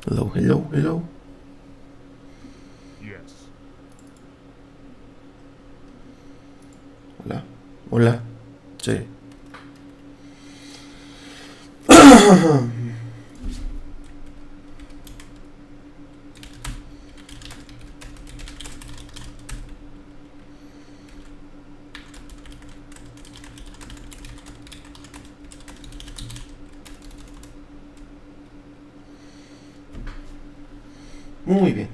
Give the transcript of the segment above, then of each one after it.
Hello, hello, hello. Yes. Hola, hola. Sí. Muy bien.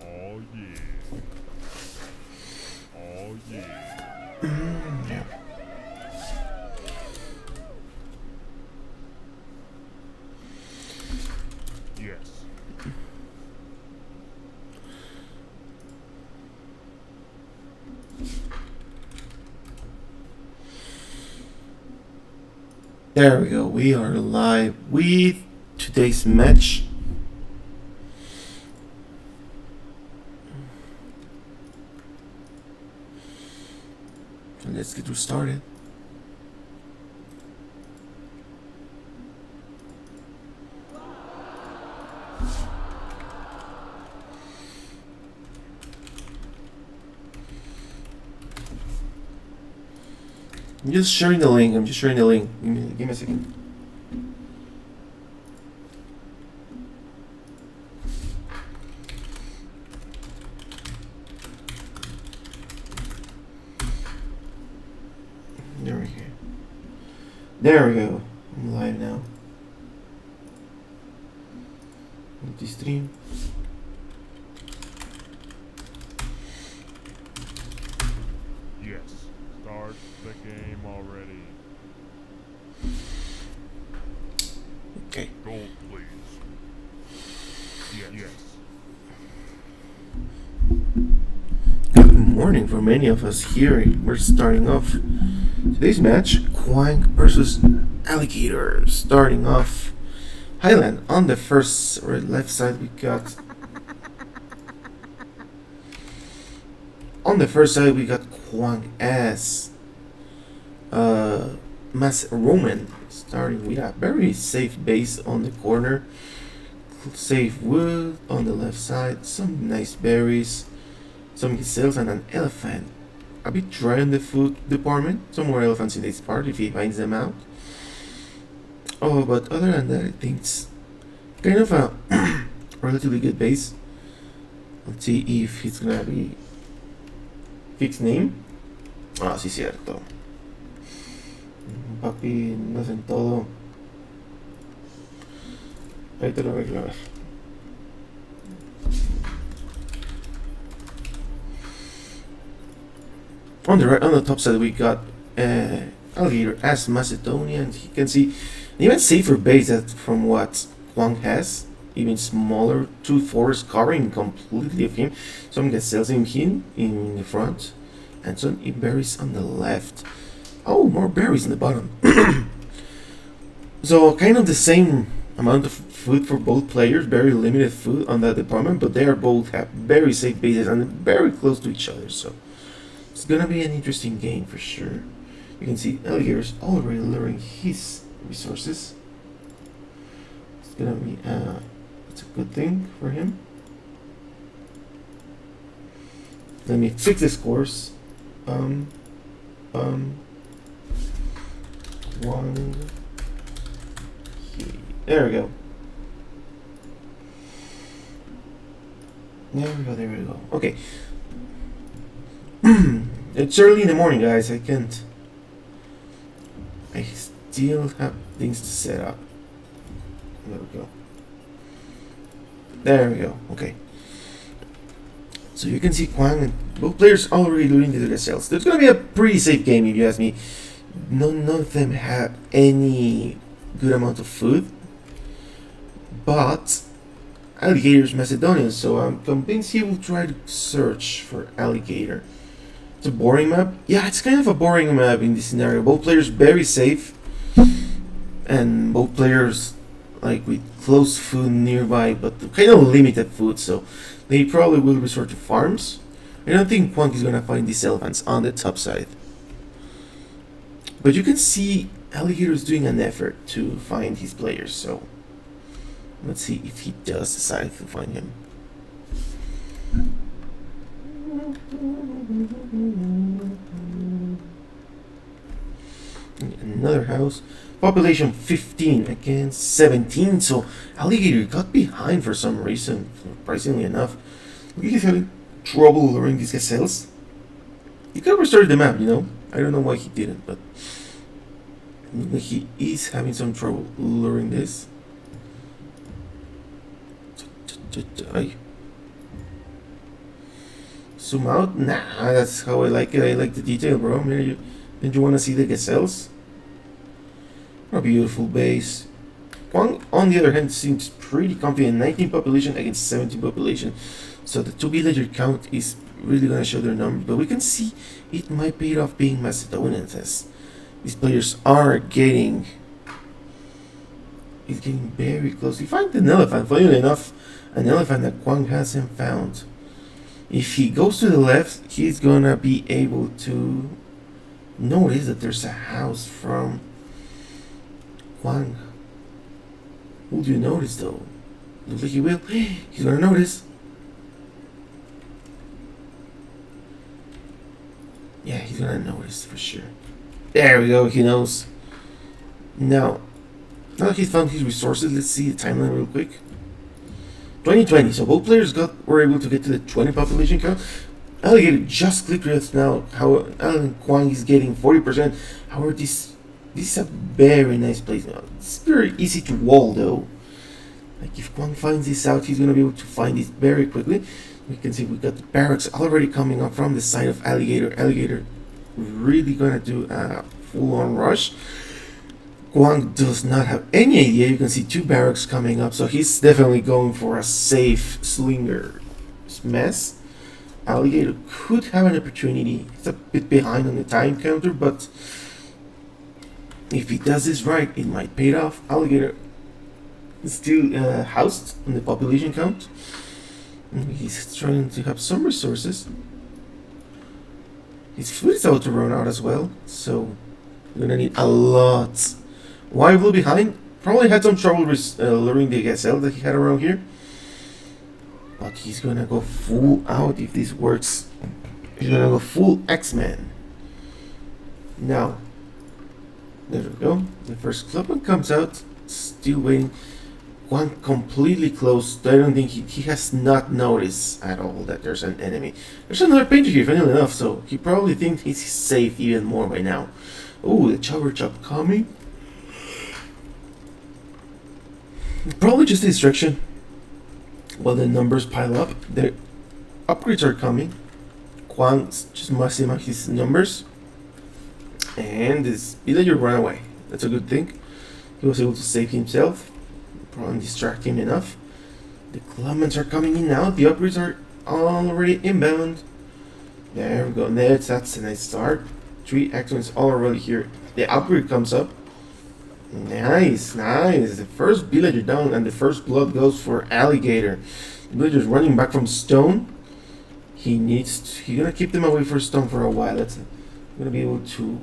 Oh yeah. Oh yeah. Yeah. Yes. There we go. We are live with today's match. Let's get started. I'm just sharing the link. I'm just sharing the link. Give me a second. There we go. There we go. I'm live now. Multi-stream. Yes. Start the game already. Okay. Gold, please. Yes. Good morning for many of us here. We're starting off today's match. Quang versus Alligator. Starting off Highland on the first or left side. We got on the first side we got Quang as Mass Roman, starting with a very safe base on the corner, safe wood on the left side, some nice berries, some gazelles and an elephant. A bit dry on the food department. Some more elephants in this part if he finds them out. Oh, but other than that, I think it's kind of a relatively good base. Let's see if it's gonna be fixed name. Ah, sí, cierto. Papi, no hacen todo. Ahí te lo arreglo. A ver. On the right, on the top side, we got Alligator as Macedonian. You can see an even safer base that from what Quang has. Even smaller, two forests covering completely of him. Some gazelles in him in the front, and some berries on the left. Oh, more berries in the bottom. So kind of the same amount of food for both players. Very limited food on that department, but they are both have very safe bases and very close to each other. So it's gonna be an interesting game for sure. You can see Alligator's already lowering his resources. It's gonna be it's a good thing for him. Let me fix this course. Um, one. There we go. There we go. There we go. Okay. It's early in the morning, guys. I can't. I still have things to set up. There we go. There we go. Okay. So you can see Quang and both players already looting the gazelles. There's gonna be a pretty safe game if you ask me. None of them have any good amount of food, but Alligator's Macedonian, so I'm convinced he will try to search for Alligator. It's a boring map. Yeah, it's kind of a boring map in this scenario. Both players very safe, and both players like with close food nearby, but kind of limited food, so they probably will resort to farms. I don't think Quang is gonna find these elephants on the top side. But you can see Alligator is doing an effort to find his players, so let's see if he does decide to find him. Another house. Population 15 against 17, so Alligator got behind for some reason, surprisingly enough. He's having trouble luring these gazelles. He could have restarted the map, you know? I don't know why he didn't, but he is having some trouble luring this. Zoom out? Nah, that's how I like it. I like the detail, bro. Didn't you want to see the gazelles? A beautiful base. Quang, on the other hand, seems pretty confident. 19 population against 17 population. So the 2 villager count is really going to show their number. But we can see it might pay off being Macedonians, as these players are getting... It's getting very close. We find an elephant. Funnily enough, an elephant that Quang hasn't found. If he goes to the left, he's going to be able to notice that there's a house from Quang. Would you notice though? Looks like he will. He's gonna notice. Yeah, he's gonna notice for sure. There we go, he knows. Now that he's found his resources, let's see the timeline real quick. 2020, so both players were able to get to the 20 population count. Alligator just clicked just now. How Alan Quang is getting 40%. However, this is a very nice place now. It's very easy to wall though. Like if Quang finds this out, he's gonna be able to find it very quickly. We can see we got the barracks already coming up from the side of Alligator. Alligator really gonna do a full-on rush. Quang does not have any idea. You can see 2 barracks coming up, so he's definitely going for a safe slinger mess. Alligator could have an opportunity. It's a bit behind on the time counter, but if he does this right, it might pay off. Alligator is still housed on the population count. He's trying to have some resources. His food is about to run out as well, so we're gonna need a lot. Why will behind? Probably had some trouble luring the gazelle that he had around here. But he's gonna go full out if this works. He's gonna go full X-Men. Now, there we go. The first clubman comes out, still waiting. One completely closed. I don't think he has not noticed at all that there's an enemy. There's another painter here, funnily enough, so he probably thinks he's safe even more by now. Oh, the chopper chop coming. Probably just a distraction. While the numbers pile up, the upgrades are coming. Quang's just messing up his numbers. And this villager ran away. That's a good thing. He was able to save himself. Probably distract him enough. The clubmen are coming in now. The upgrades are already inbound. There we go. That's a nice start. 3 excellence already here. The upgrade comes up. Nice, nice. The first villager down, and the first blood goes for Alligator. The villager's running back from stone. He's gonna keep them away from stone for a while. That's gonna be able to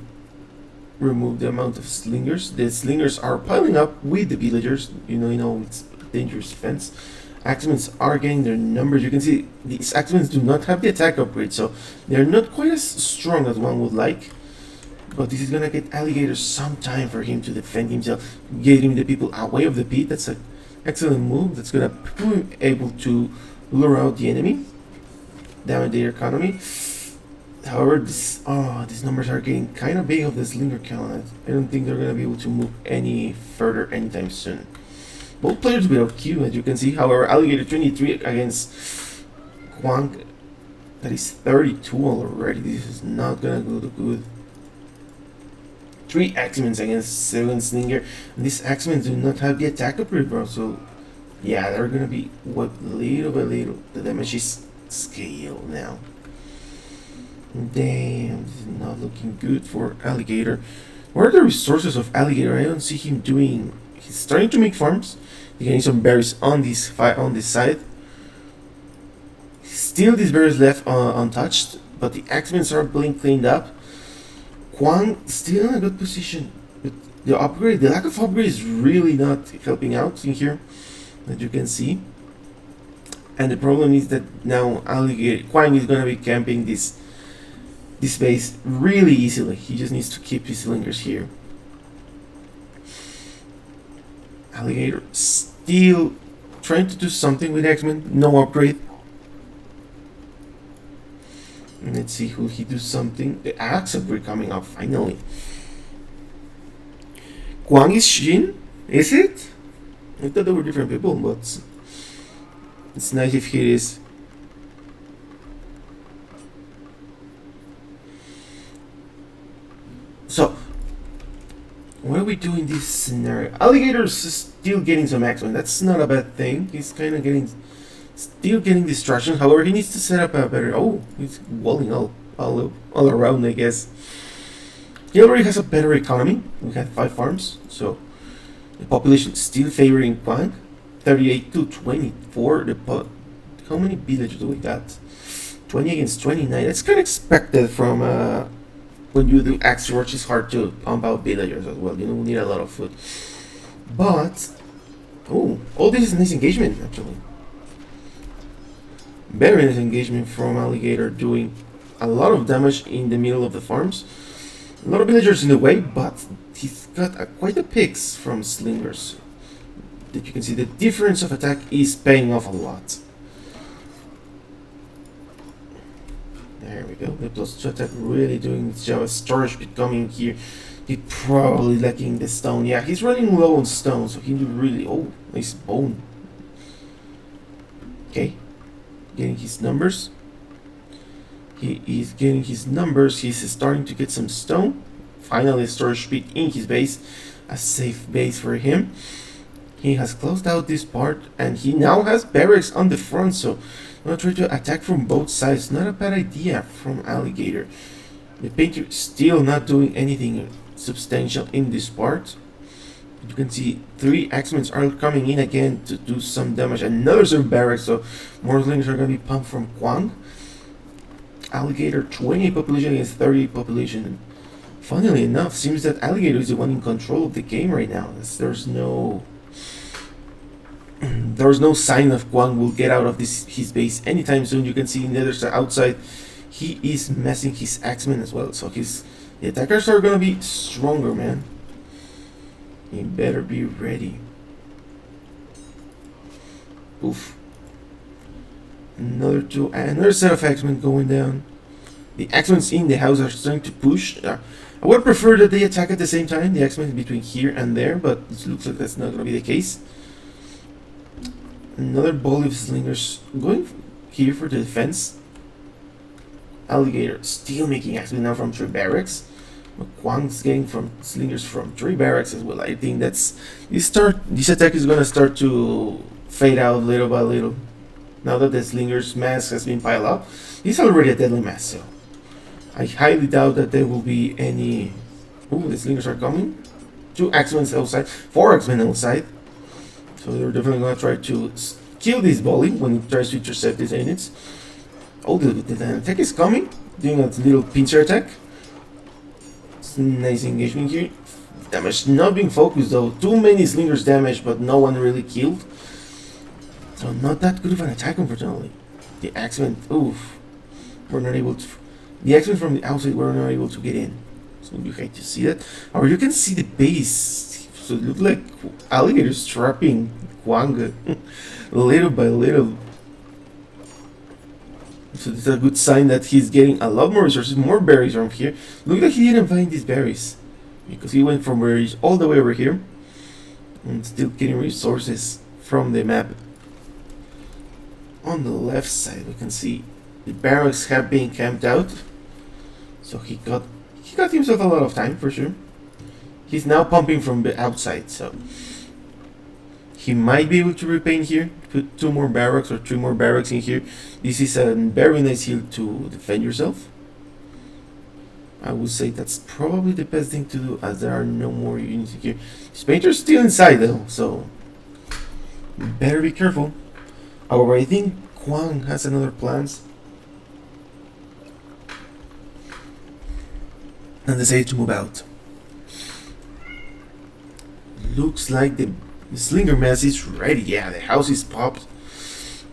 remove the amount of slingers. The slingers are piling up with the villagers. You know, it's a dangerous fence. Axemen are getting their numbers. You can see these Axemen do not have the attack upgrade, so they're not quite as strong as one would like. But this is gonna get Alligator some time for him to defend himself, getting the people away of the pit. That's an excellent move. That's gonna be able to lure out the enemy, damage their economy. However, these numbers are getting kind of big of the slinger count. I don't think they're gonna be able to move any further anytime soon. Both players without Q, as you can see. However, Alligator 23 against Quang. That is 32 already. This is not gonna go good. 3 X-Men against 7 Slinger. And these X-Men do not have the attack upgrade, bro. So, yeah, they're gonna be what little by little. The damage is scale now. Damn, this is not looking good for Alligator. What are the resources of Alligator? I don't see him doing. He's starting to make farms. He's getting some berries on this side. Still, these berries left untouched, but the X-Men are being cleaned up. Quang still in a good position, but the lack of upgrade is really not helping out in here, as you can see. And the problem is that now Quang is gonna be camping this base really easily. He just needs to keep his slingers here. Alligator still trying to do something with X-Men. No upgrade. And let's see, will he do something? The axe upgrade coming up finally. Quang is Shin? Is it? I thought they were different people, but it's nice if he is. So, what do we do in this scenario? Alligator's still getting some X-Men. That's not a bad thing. He's kind of still getting distraction. However, he needs to set up a better. Oh, he's walling all around, I guess. He already has a better economy. We had 5 farms, so the population still favoring Quang. 38 to 24. How many villagers do we got? 20 against 29. That's kind of expected from when you do axe rush. It's hard to pump out villagers as well. You don't need a lot of food. But all this is nice engagement actually. Very nice engagement from Alligator, doing a lot of damage in the middle of the farms. A lot of villagers in the way, but he's got quite a picks from slingers. That you can see the difference of attack is paying off a lot. There we go. The plus 2 attack really doing its job. Storage bit coming here. He probably lacking the stone. Yeah, he's running low on stone, so he really. Oh, nice bone. Okay. Getting his numbers. He is getting his numbers. He's starting to get some stone. Finally, storage speed in his base. A safe base for him. He has closed out this part, and he now has barracks on the front, so I'm gonna try to attack from both sides. Not a bad idea from Alligator. The painter still not doing anything substantial in this part. You can see 3 X-Men are coming in again to do some damage. Another serve barracks, so more slingers are going to be pumped from Quang. Alligator 20 population against 30 population. Funnily enough, seems that Alligator is the one in control of the game right now. There's no sign of Quang will get out of his base anytime soon. You can see in the other side outside, he is messing his X-Men as well. So the attackers are going to be stronger, man. You better be ready. Oof. Another set of X-Men going down. The X-Men in the house are starting to push. I would prefer that they attack at the same time, the X-Men between here and there, but it looks like that's not going to be the case. Another ball of slingers going here for the defense. Alligator still making X-Men now from 3 barracks. Quang's getting from slingers from 3 barracks as well. I think this attack is gonna start to fade out little by little. Now that the slingers mass has been piled up, it's already a deadly mass, so I highly doubt that there will be any. Ooh, the slingers are coming. 2 X-Men outside, 4 X-Men outside. So they're definitely gonna try to kill this volley when it tries to intercept these units. Oh, the attack is coming, doing a little pincer attack. Nice engagement here. Damage not being focused though. Too many slingers damaged, but no one really killed. So not that good of an attack, unfortunately. The X-Men, oof, were not able to. The X-Men from the outside were not able to get in. So you hate to see that. Or you can see the base. So it looks like Alligator's trapping Quang little by little. So this is a good sign that he's getting a lot more resources, more berries from here. Look like he didn't find these berries, because he went from berries all the way over here. and still getting resources from the map. On the left side, we can see the barracks have been camped out, so he got himself a lot of time for sure. He's now pumping from the outside, so he might be able to repaint here. Put 2 more barracks or 3 more barracks in here. This is a very nice hill to defend yourself. I would say that's probably the best thing to do, as there are no more units here. This painter's still inside though, so better be careful. However, I think Quang has another plans, and decided to move out. Looks like the slinger mess is ready. Yeah, the house is popped.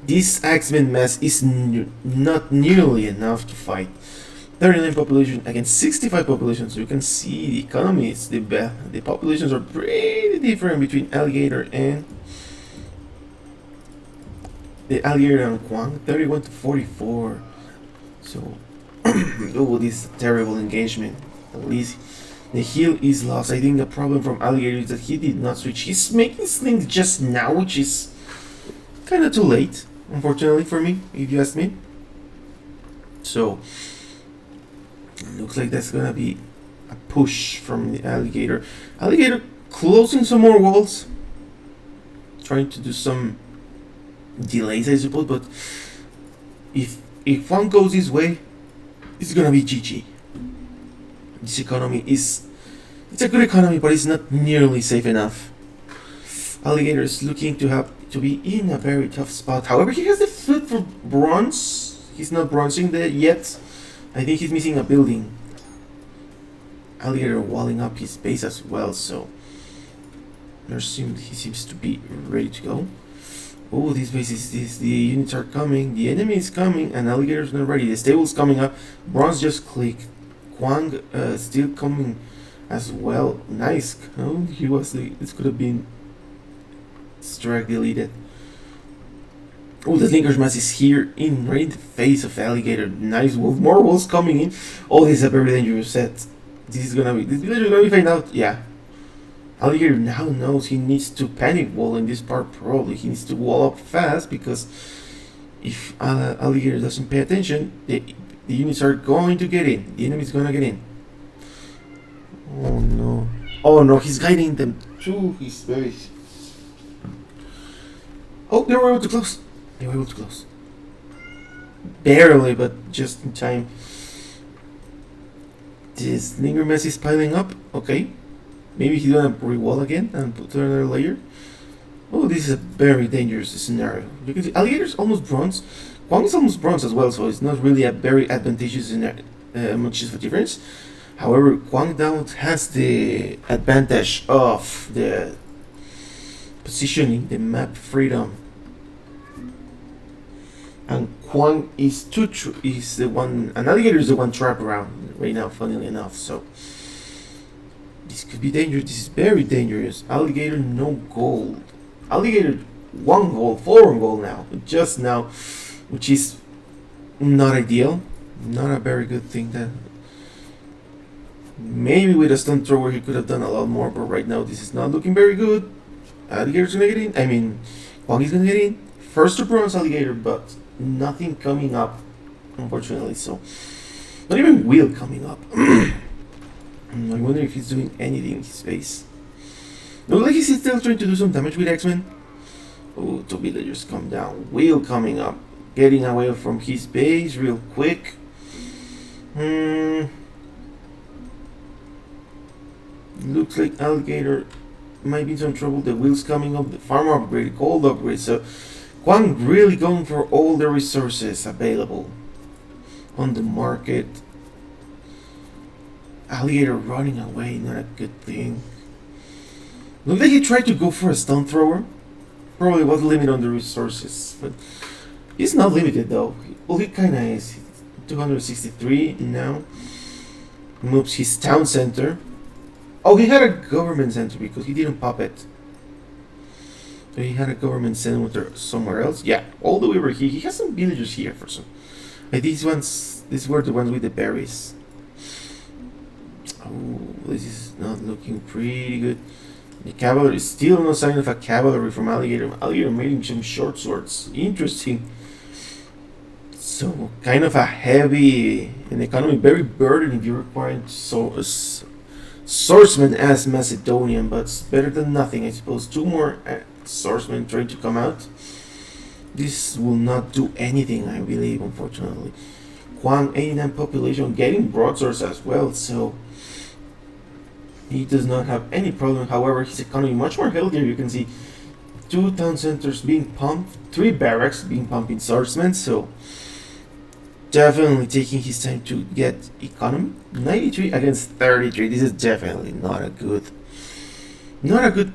This Axeman mess is not nearly enough to fight 39 population against 65 population. So you can see the economies, the populations are pretty different between Alligator and Quang. 31 to 44. So oh, this is a terrible engagement. At least the hill is lost. I think the problem from Alligator is that he did not switch. He's making slings just now, which is kind of too late, unfortunately for me, if you ask me. So looks like that's gonna be a push from the Alligator. Alligator closing some more walls, trying to do some delays, I suppose. But if one goes this way, it's gonna be GG. This economy it's a good economy, but it's not nearly safe enough. Alligator is looking to be in a very tough spot. However, he has the foot for bronze. He's not bronzing there yet. I think he's missing a building. Alligator walling up his base as well, so he seems to be ready to go. Oh, these bases, the units are coming, the enemy is coming, and Alligator's not ready. The stable's coming up. Bronze just clicked. Quang still coming as well. Nice. Oh, this could have been strike deleted. Oh, the Slinker's Mass is here right in the face of Alligator. Nice wolf. More wolves coming in. Oh, this is a very dangerous set. This village is gonna be fine out. Yeah. Alligator now knows he needs to panic wall in this part. Probably he needs to wall up fast, because if Alligator doesn't pay attention, the units are going to get in. The enemy's gonna get in. Oh no. Oh no, he's guiding them to his base. Oh, they were able to close. Barely, but just in time. This Slinger mess is piling up. Okay. Maybe he's gonna re-wall again and put another layer. Oh, this is a very dangerous scenario. You can see Alligator's almost bronze. Quang is almost bronze as well, so it's not really a very advantageous much of a difference. However, Quang now has the advantage of the positioning, the map freedom. And Quang is the one, and Alligator is the one trapped around right now, funnily enough. So this could be dangerous. This is very dangerous. Alligator no gold. Alligator 1 gold, 4 gold now, just now, which is not ideal. Not a very good thing. That maybe with a stone thrower he could have done a lot more, but right now this is not looking very good. Alligator's gonna get in. I mean, Quang is gonna get in. First to bronze Alligator, but nothing coming up, unfortunately. So not even wheel coming up. I wonder if he's doing anything in his face. Looks like he's still trying to do some damage with X-Men. Oh, 2 villagers come down. Wheel coming up. Getting away from his base real quick. Looks like Alligator might be in some trouble. The wheel's coming up. The farm upgrade, gold upgrade. So Quang really going for all the resources available on the market. Alligator running away, not a good thing. Looks like he tried to go for a stone thrower. Probably was limited on the resources, but he's not limited though. Well, he kinda is. 263 now. Moves his town center. Oh, he had a government center because he didn't pop it. So he had a government center somewhere else. Yeah, all the way over here. He has some villagers here for some. Like these were the ones with the berries. Oh, this is not looking pretty good. The cavalry, still no sign of a cavalry from Alligator. Alligator making some short swords. Interesting. So, kind of a heavy an economy, very burdened if you require swordsmen as Macedonian, but it's better than nothing, I suppose. Two more swordsmen trying to come out. This will not do anything, I believe, unfortunately. Quang, 89 population, getting broadswords as well, so he does not have any problem. However, his economy much more healthier. You can see 2 town centers being pumped, 3 barracks being pumped in swordsmen, so definitely taking his time to get economy. 93 against 33. This is definitely not a good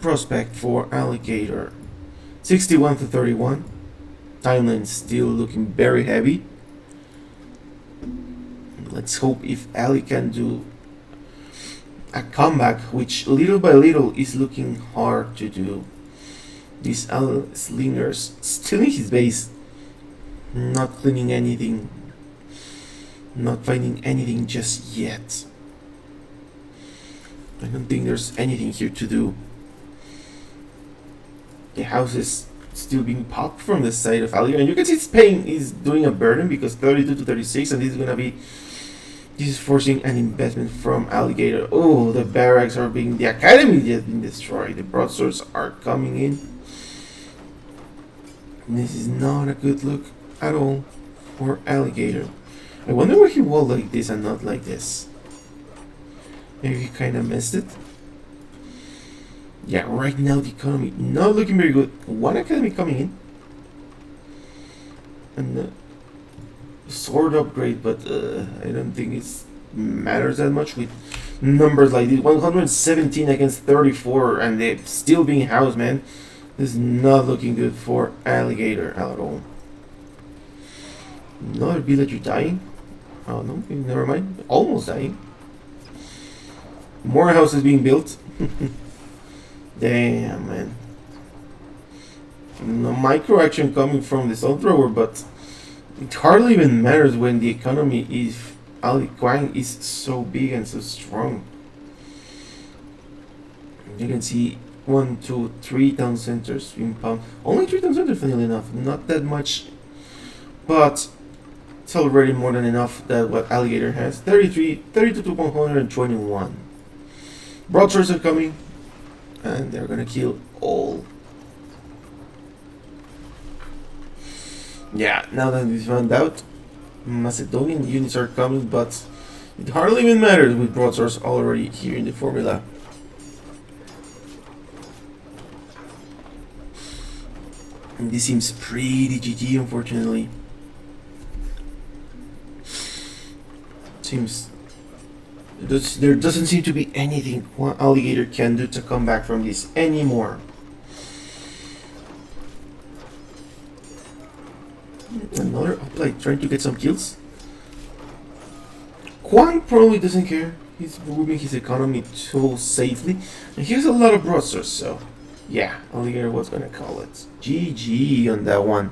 prospect for Alligator. 61 to 31. Timeline still looking very heavy. Let's hope if Ali can do a comeback, which little by little is looking hard to do. This Slinger's still in his base, not cleaning anything, not finding anything just yet. I don't think there's anything here to do. The house is still being popped from the side of Alligator, and you can see Spain is doing a burden because 32 to 36, and this is forcing an investment from Alligator. Oh, the barracks are being, the academy has been destroyed. The broadswords are coming in. This is not a good look at all for Alligator. I wonder why he walled like this and not like this. Maybe he kind of missed it. Yeah, right now the economy not looking very good. One academy coming in. And the sword upgrade, but I don't think it matters that much with numbers like this. 117 against 34, and they're still being housed, man. This is not looking good for Alligator at all. Another villager dying. Oh no, never mind. Almost dying. More houses being built. Damn, man. No micro action coming from the stone thrower, but it hardly even matters when the economy is Quang is so big and so strong. You can see 1, 2, 3 town centers being pumped. Only 3 town centers, funnily enough, not that much, but it's already more than enough that what Alligator has. 32 to 121. Broadswords are coming, and they're gonna kill all. Yeah, now that we found out, Macedonian units are coming, but it hardly even matters with broadswords already here in the formula. And this seems pretty GG, unfortunately. Seems there doesn't seem to be anything Alligator can do to come back from this anymore. Another uplight trying to get some kills. Quang probably doesn't care. He's moving his economy so safely, and he has a lot of broadswords, so yeah, Alligator was gonna call it. GG on that one.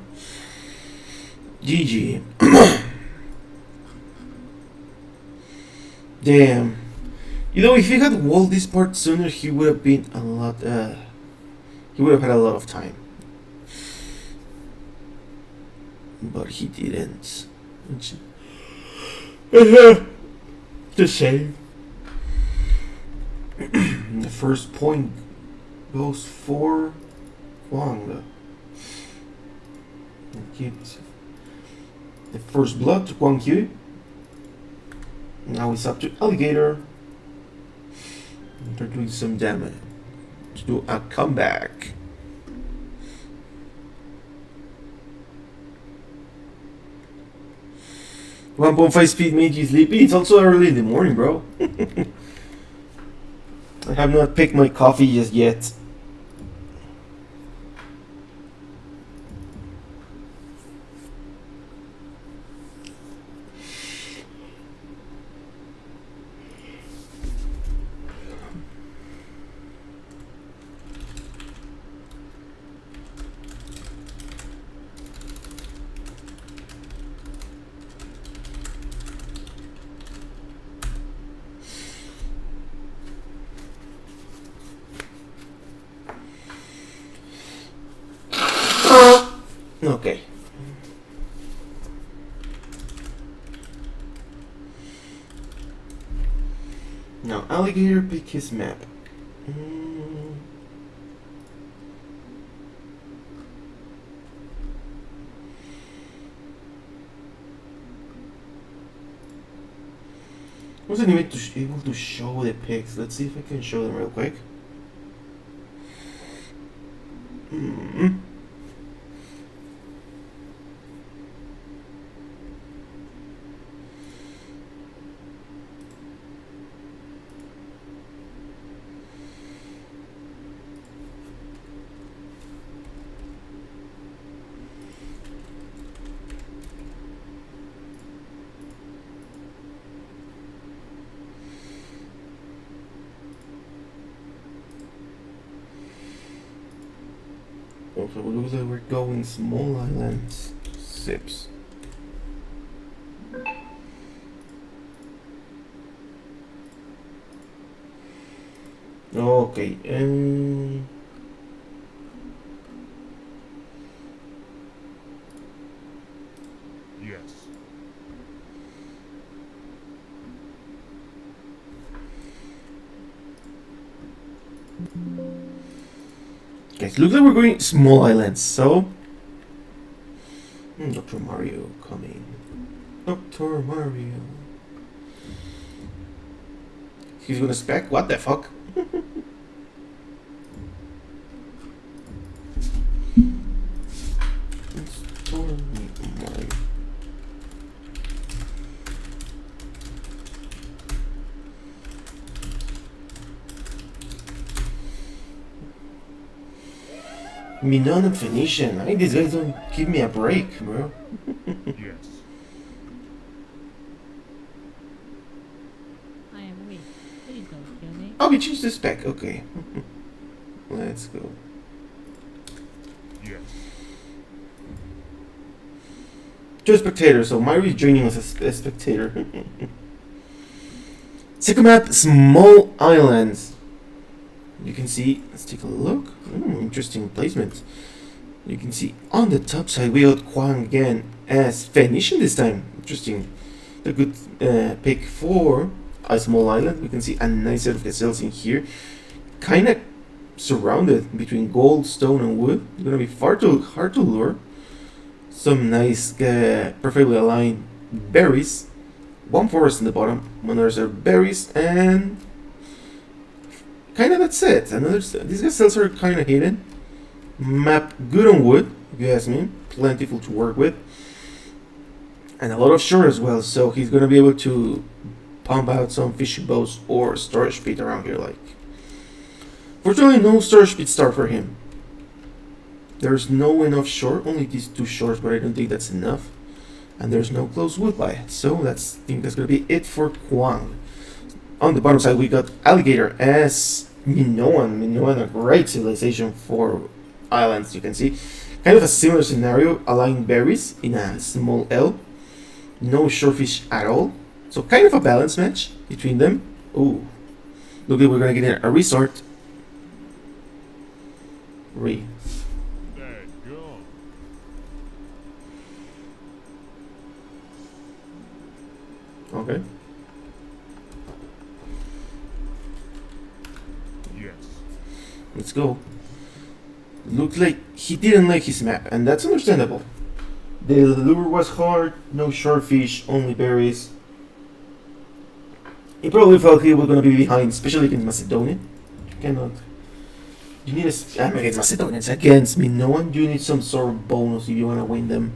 GG. Damn. You know, if he had walled this part sooner, he would have been a lot. He would have had a lot of time. But he didn't. The same. The first point goes for Quang. The first blood to Quang Q. Now it's up to Alligator. They're doing some damage to do a comeback. .5 speed made you sleepy? It's also early in the morning, bro. I have not picked my coffee just yet. Now, Alligator, pick his map. Mm. Wasn't even able to show the pics. Let's see if I can show them real quick. Mm. Also, it looks like we're going small islands. Sips. Okay, Yes. guys, looks like we're going small islands, so... Dr. Mario coming. Dr. Mario. He's gonna spec? What the fuck? Dr. Mario. Minon and Phoenician. I think these guys don't give me a break, bro. Yes. I am weak. Please don't kill me. Oh, we changed the spec. Okay. Let's go. Yes. Just spectator, so Myri is joining us as a spectator. Second map, small islands. You can see, let's take a look. Interesting placement. You can see on the top side we got Quang again as Phoenician this time. Interesting. A good pick for a small island. We can see a nice set of gazelles in here. Kind of surrounded between gold, stone, and wood. It's gonna be hard to lure. Some nice, perfectly aligned berries. One forest in the bottom, another set of berries, and kind of that's it. These gazelles are kind of hidden. Map good on wood, if you ask me. Plentiful to work with. And a lot of shore as well, so he's gonna be able to pump out some fishing boats or storage pit around here. Like, fortunately, no storage pit start for him. There's no enough shore, only these two shores, but I don't think that's enough. And there's no close wood by it, so I think that's gonna be it for Quang. On the bottom side, we got Alligator as Minoan. Minoan, a great civilization for islands, you can see. Kind of a similar scenario, aligned berries in a small L. No shorefish at all. So kind of a balance match between them. Ooh. Look like we're gonna get a resort. There you go. Okay. Yes. Let's go. Looks like he didn't like his map, and that's understandable. The lure was hard, no shorefish, only berries. He probably felt he was gonna be behind, especially against Macedonia. You cannot. You need against Macedonians, against me. No one. You need some sort of bonus if you wanna win them.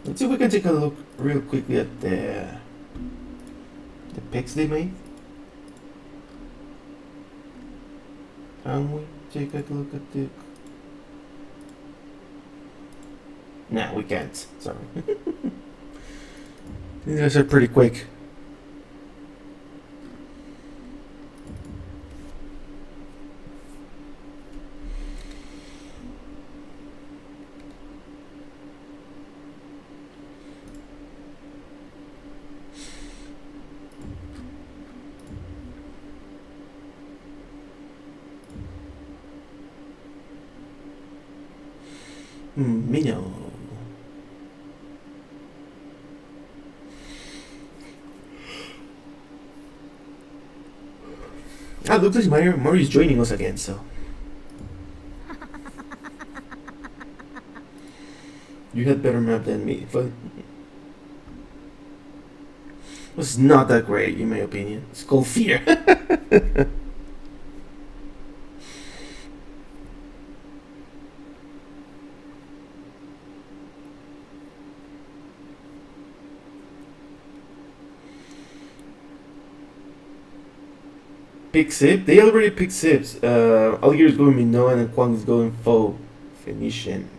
Let's see if we can take a look real quickly at the picks they made. Can we take a look at the... Nah, we can't. Sorry. These guys are pretty quick. Minnow. Ah, looks like Mario is joining us again, so. You had better map than me, but it was not that great in my opinion. It's called Fear. Pick Sip? They already picked Sips. Alligator is going Minoan and Quang is going Faux. Phoenician.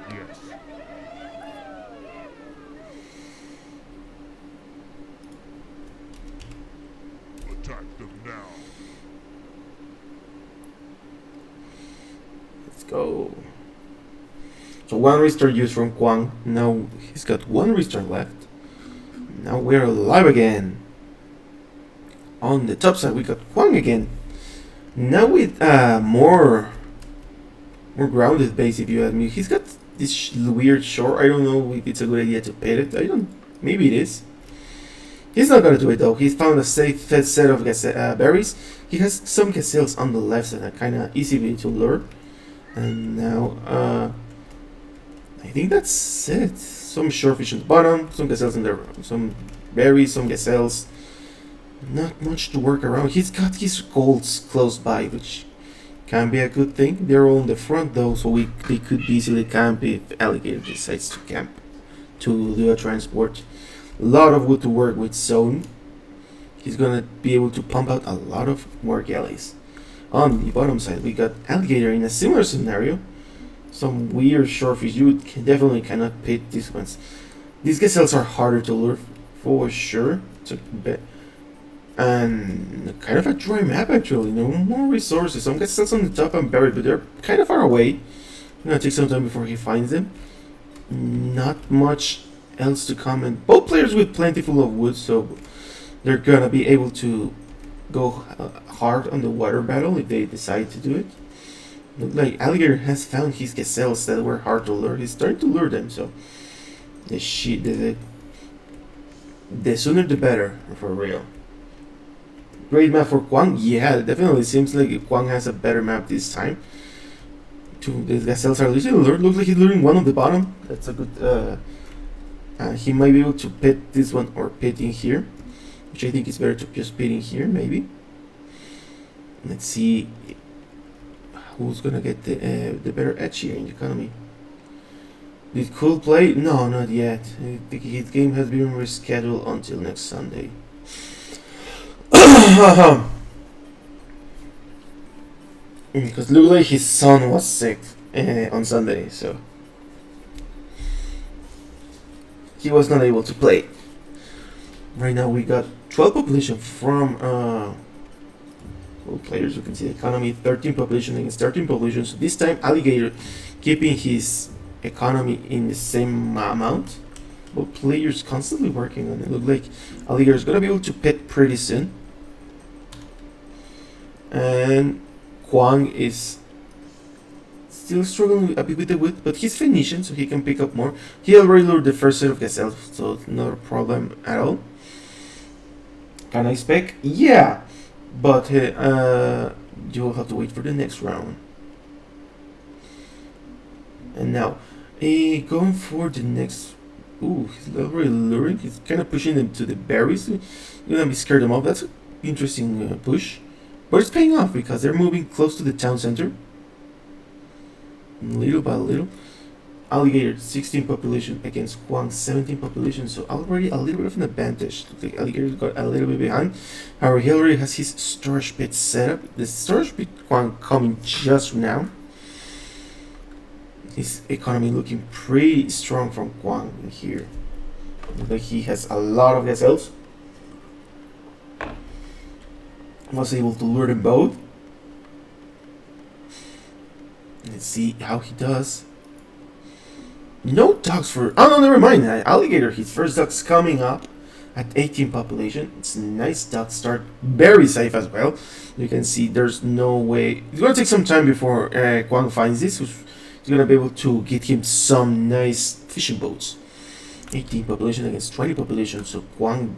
Yes. Attack them now. Let's go. So one restart used from Quang. Now he's got one restart left. Now we're alive again. On the top side we got Quang again. Now with more grounded base if you ask me. He's got this weird shore. I don't know if it's a good idea to pet it. I don't. Maybe it is. He's not gonna do it though. He's found a safe set of berries. He has some gazelles on the left side, a kind of easy way to lure. And now, I think that's it. Some shorefish on the bottom, some gazelles in there, some berries, some gazelles. Not much to work around. He's got his golds close by, which can be a good thing. They're all in the front though, so they could easily camp if Alligator decides to camp to do a transport. A lot of wood to work with soon. He's gonna be able to pump out a lot of more galleys. On the bottom side, we got Alligator in a similar scenario. Some weird shorefish. You definitely cannot pit these ones. These gazelles are harder to lure for sure. It's a bit. And kind of a dry map actually. No more resources. Some gazelles on the top and buried, but they're kind of far away. Gonna take some time before he finds them. Not much else to comment. Both players with plentiful of wood, so they're gonna be able to go hard on the water battle if they decide to do it. Look like Alligator has found his gazelles that were hard to lure. He's starting to lure them, so the sooner the better, for real. Great map for Quang. Yeah, it definitely seems like Quang has a better map this time. The gazelles are literally lured. Looks like he's luring one on the bottom. That's a good. He might be able to pit this one or pit in here, which I think is better to just pit in here, maybe. Let's see who's gonna get the better edge here in the economy. Did Cool play? No, not yet. His game has been rescheduled until next Sunday. Because looked like his son was sick on Sunday, so he was not able to play. Right now we got 12 population from players. You can see the economy 13 population against 13 population. So this time Alligator keeping his economy in the same amount. But players constantly working on it. Look like Alligator is gonna be able to pit pretty soon. And Quang is still struggling a bit with the wood, but he's Phoenician, so he can pick up more. He already lured the first set of gazelles, so not a problem at all. Can I spec? Yeah, but you'll have to wait for the next round. And now, going for the next. Ooh, he's already luring. He's kind of pushing them to the berries. You're gonna be scared them off. That's an interesting push. But it's paying off because they're moving close to the town center. Little by little. Alligator 16 population against Quang 17 population, so already a little bit of an advantage. The Alligator got a little bit behind. However, he already has his storage pit set up. The storage pit Quang coming just now. His economy looking pretty strong from Quang in here. Looks like he has a lot of gazelles. Was able to lure them both. Let's see how he does. No dogs for. Oh no, never mind. Alligator. His first dog's coming up. at 18 population. It's a nice duck start, very safe as well. You can see there's no way. It's gonna take some time before Quang finds this. He's gonna be able to get him some nice fishing boats. 18 population against 20 population, so Quang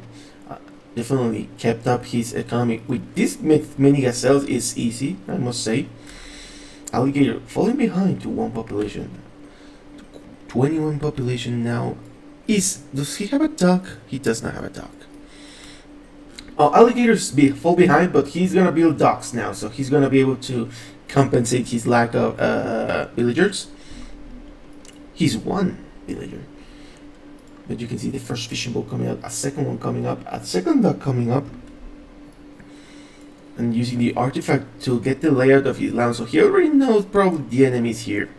definitely kept up his economy. With this many gazelles is easy, I must say. Alligator falling behind to 1 population. 21 population now. Does he have a duck? He does not have a duck. Alligators fall behind, but he's gonna build docks now, so he's gonna be able to compensate his lack of villagers. He's 1 villager, but you can see the first fishing boat coming up, a second one coming up, a second duck coming up, and using the artifact to get the layout of his land, so he already knows probably the enemies here.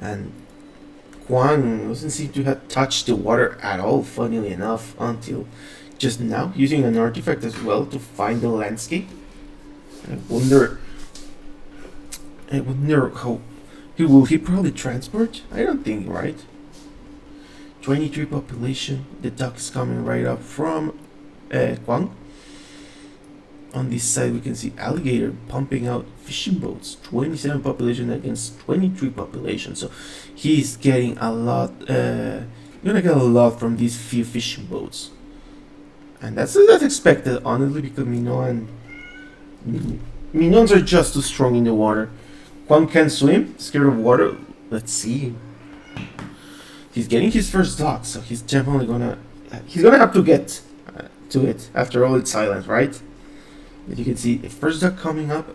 And Quang doesn't seem to have touched the water at all, funnily enough, until just now, using an artifact as well to find the landscape. I wonder how he probably transport? I don't think, right? 23 population. The duck is coming right up from Quang. On this side, we can see Alligator pumping out fishing boats. 27 population against 23 population. So he's getting a lot. Gonna get a lot from these few fishing boats, and that's expected, honestly, because Minoans are just too strong in the water. Quang can't swim, scared of water. Let's see. He's getting his first duck, so he's definitely gonna have to get to it. After all, it's silent, right? But you can see a first duck coming up,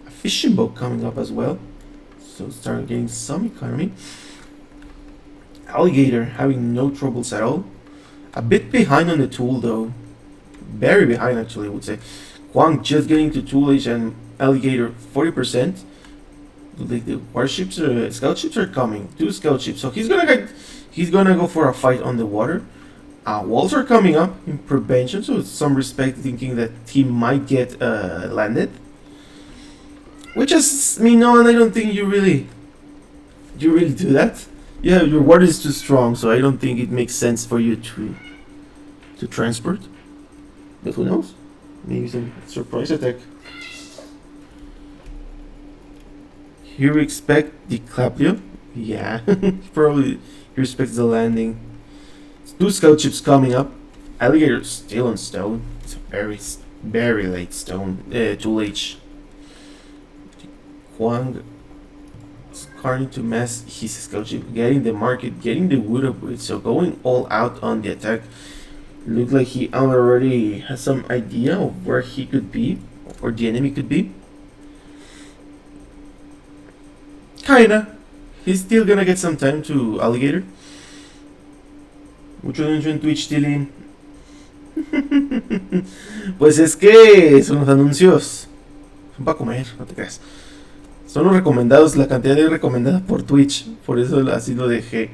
a fishing boat coming up as well. So starting getting some economy. Alligator having no troubles at all. A bit behind on the tool though. Very behind actually, I would say. Quang just getting to tool age, and Alligator 40%. The warships or scout ships are coming. 2 scout ships. So he's gonna go for a fight on the water. Walls are coming up in prevention, so some respect, thinking that he might get landed. Which is and I don't think you really do that. Yeah, your water is too strong, so I don't think it makes sense for you to transport. But who knows? Maybe some surprise attack. Here we expect the Claplio. Yeah, probably he respects the landing. 2 scout ships coming up. Alligator still on stone. It's a very late stone. Too late. Quang starting to mess his scout ship, getting the market, getting the wood upgrade. So going all out on the attack. Looks like he already has some idea of where he could be, or the enemy could be. Kinda. He's still gonna get some time to Alligator. Mucho anuncio en Twitch, Tilly. Pues es que son los anuncios. Son para comer, no te creas. Son los recomendados, la cantidad de recomendadas por Twitch. Por eso así lo dejé.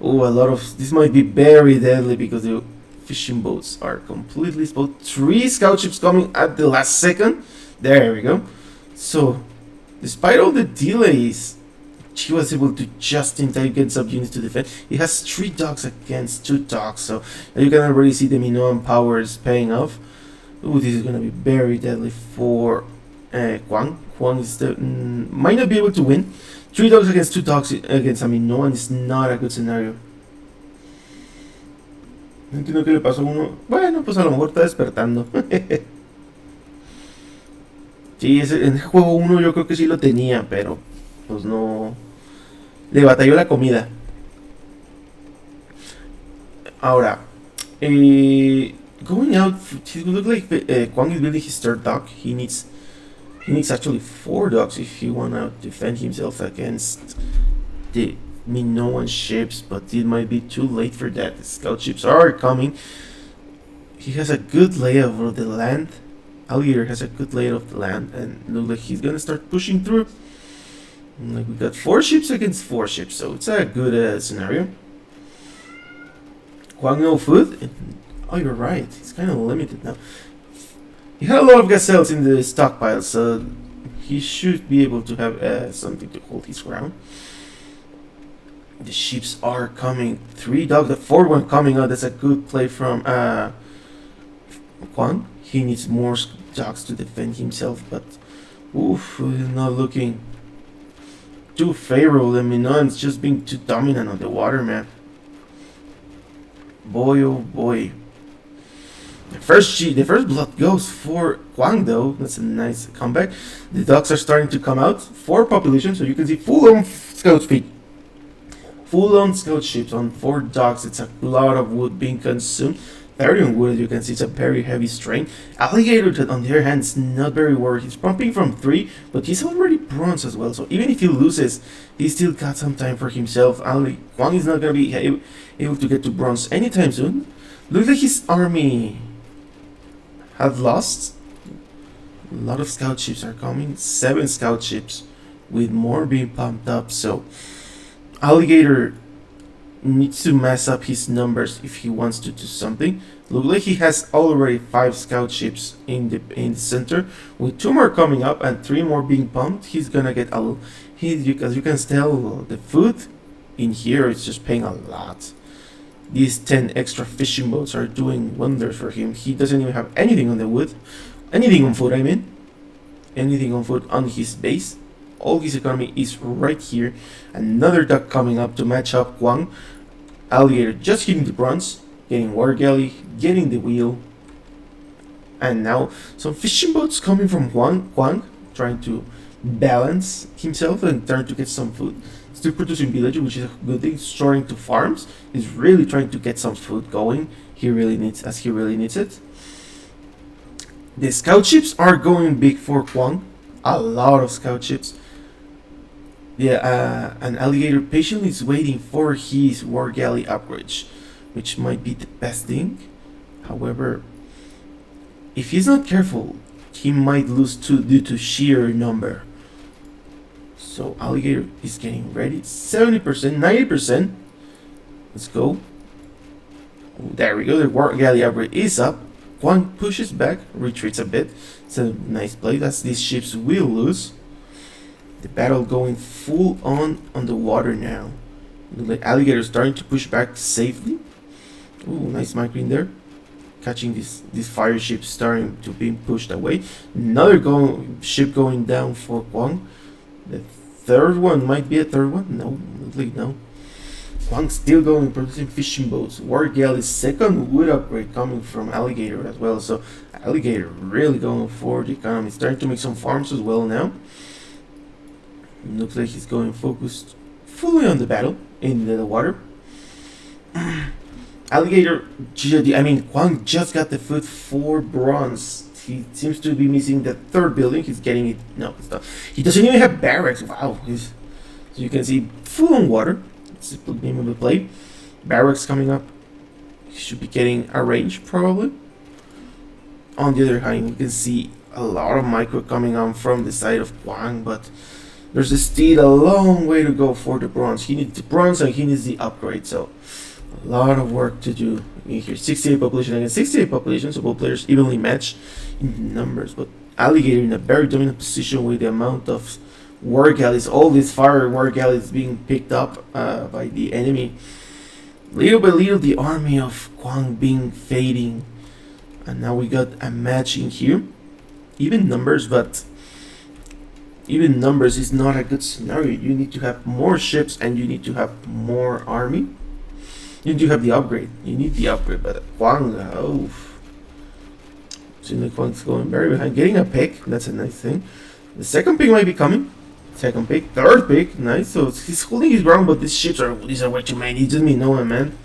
Oh, a lot of. This might be very deadly because the fishing boats are completely spot. 3 scout ships coming at the last second. There we go. So, despite all the delays, she was able to just in time get subunits to defend. He has 3 dogs against 2 dogs, so you can already see the Minoan powers paying off. Ooh, this is gonna be very deadly for Quang. Quang is might not be able to win. 3 dogs against 2 dogs against a Minoan is not a good scenario. No entiendo qué le pasó a uno. Bueno, pues a lo mejor está despertando. Sí, en ese juego 1 yo creo que sí lo tenía, pero pues no. Le batalló la comida. Ahora, going out, it look like Quang is building his 3rd dock. He needs actually 4 docks if he wanna defend himself against the Minoan ships, but it might be too late for that. The scout ships are coming. He has a good layout of the land. Alligator has a good layout of the land, and look like he's gonna start pushing through. Like we got 4 ships against 4 ships, so it's a good scenario. Quang no food? Oh, you're right. He's kind of limited now. He had a lot of gazelles in the stockpile, so he should be able to have something to hold his ground. The ships are coming. 3 dogs. The 4th one coming out. That's a good play from Quang. He needs more dogs to defend himself, but oof, not looking too favorable. The Minon's just being too dominant on the water, man. Boy, oh boy. The first blood goes for Quang though. That's a nice comeback. The dogs are starting to come out. 4 population, so you can see full-on scout speed. Full-on scout ships on 4 dogs. It's a lot of wood being consumed. 30 on wood, you can see it's a very heavy strain. Alligator, on the other hand, is not very worried. He's pumping from 3, but he's already bronze as well. So even if he loses, he still got some time for himself. Quang is not going to be able to get to bronze anytime soon. Looks like his army have lost. A lot of scout ships are coming. 7 scout ships with more being pumped up. So Alligator needs to mess up his numbers if he wants to do something. Look like he has already 5 scout ships in the center, with 2 more coming up and 3 more being pumped. He's gonna get as you can tell, the food in here is just paying a lot. These 10 extra fishing boats are doing wonders for him. He doesn't even have anything on the wood, anything on food. I mean, anything on food on his base. All his economy is right here. Another duck coming up to match up Quang. Alligator just hitting the bronze, getting water galley, getting the wheel. And now some fishing boats coming from Quang, trying to balance himself and trying to get some food. Still producing village, which is a good thing. Storing to farms. He's really trying to get some food going. He really needs it. The scout ships are going big for Quang. A lot of scout ships. Yeah, an Alligator patiently is waiting for his war galley upgrade, which might be the best thing. However, if he's not careful, he might lose due to sheer number. So Alligator is getting ready. 70%, 90%. Let's go. Oh, there we go. The war galley upgrade is up. Quang pushes back, retreats a bit. It's a nice play. These ships will lose. The battle going full on the water now. The Alligator starting to push back safely. Ooh, nice micro there. Catching this fire ship starting to be pushed away. Another ship going down for Quang. The 3rd one might be a 3rd one. No. Quang still going, producing fishing boats. War galley's 2nd wood upgrade coming from Alligator as well. So Alligator really going for the economy. Starting to make some farms as well now. Looks like he's going focused fully on the battle in the water. Quang just got the food for bronze. He seems to be missing the 3rd building. He's getting it. No, it's not. He doesn't even have barracks. Wow. So you can see full on water. It's the name of the play. Barracks coming up. He should be getting a range probably. On the other hand, you can see a lot of micro coming on from the side of Quang, but there's still a long way to go for the bronze. He needs the bronze and he needs the upgrade. So a lot of work to do in here. 68 population against 68 population. So both players evenly matched in numbers. But Alligator in a very dominant position with the amount of war galleys. All these fire war galleys being picked up by the enemy. Little by little the army of Quang being fading. And now we got a match in here. Even numbers, but even numbers is not a good scenario. You need to have more ships and you need to have more army. You need to have the upgrade. You need the upgrade, but Quang, seems like Quang's going very behind. Getting a pick, that's a nice thing. The 2nd pick might be coming. 2nd pick, 3rd pick, nice. So he's holding his ground, but these are way too many. Just me knowing, man.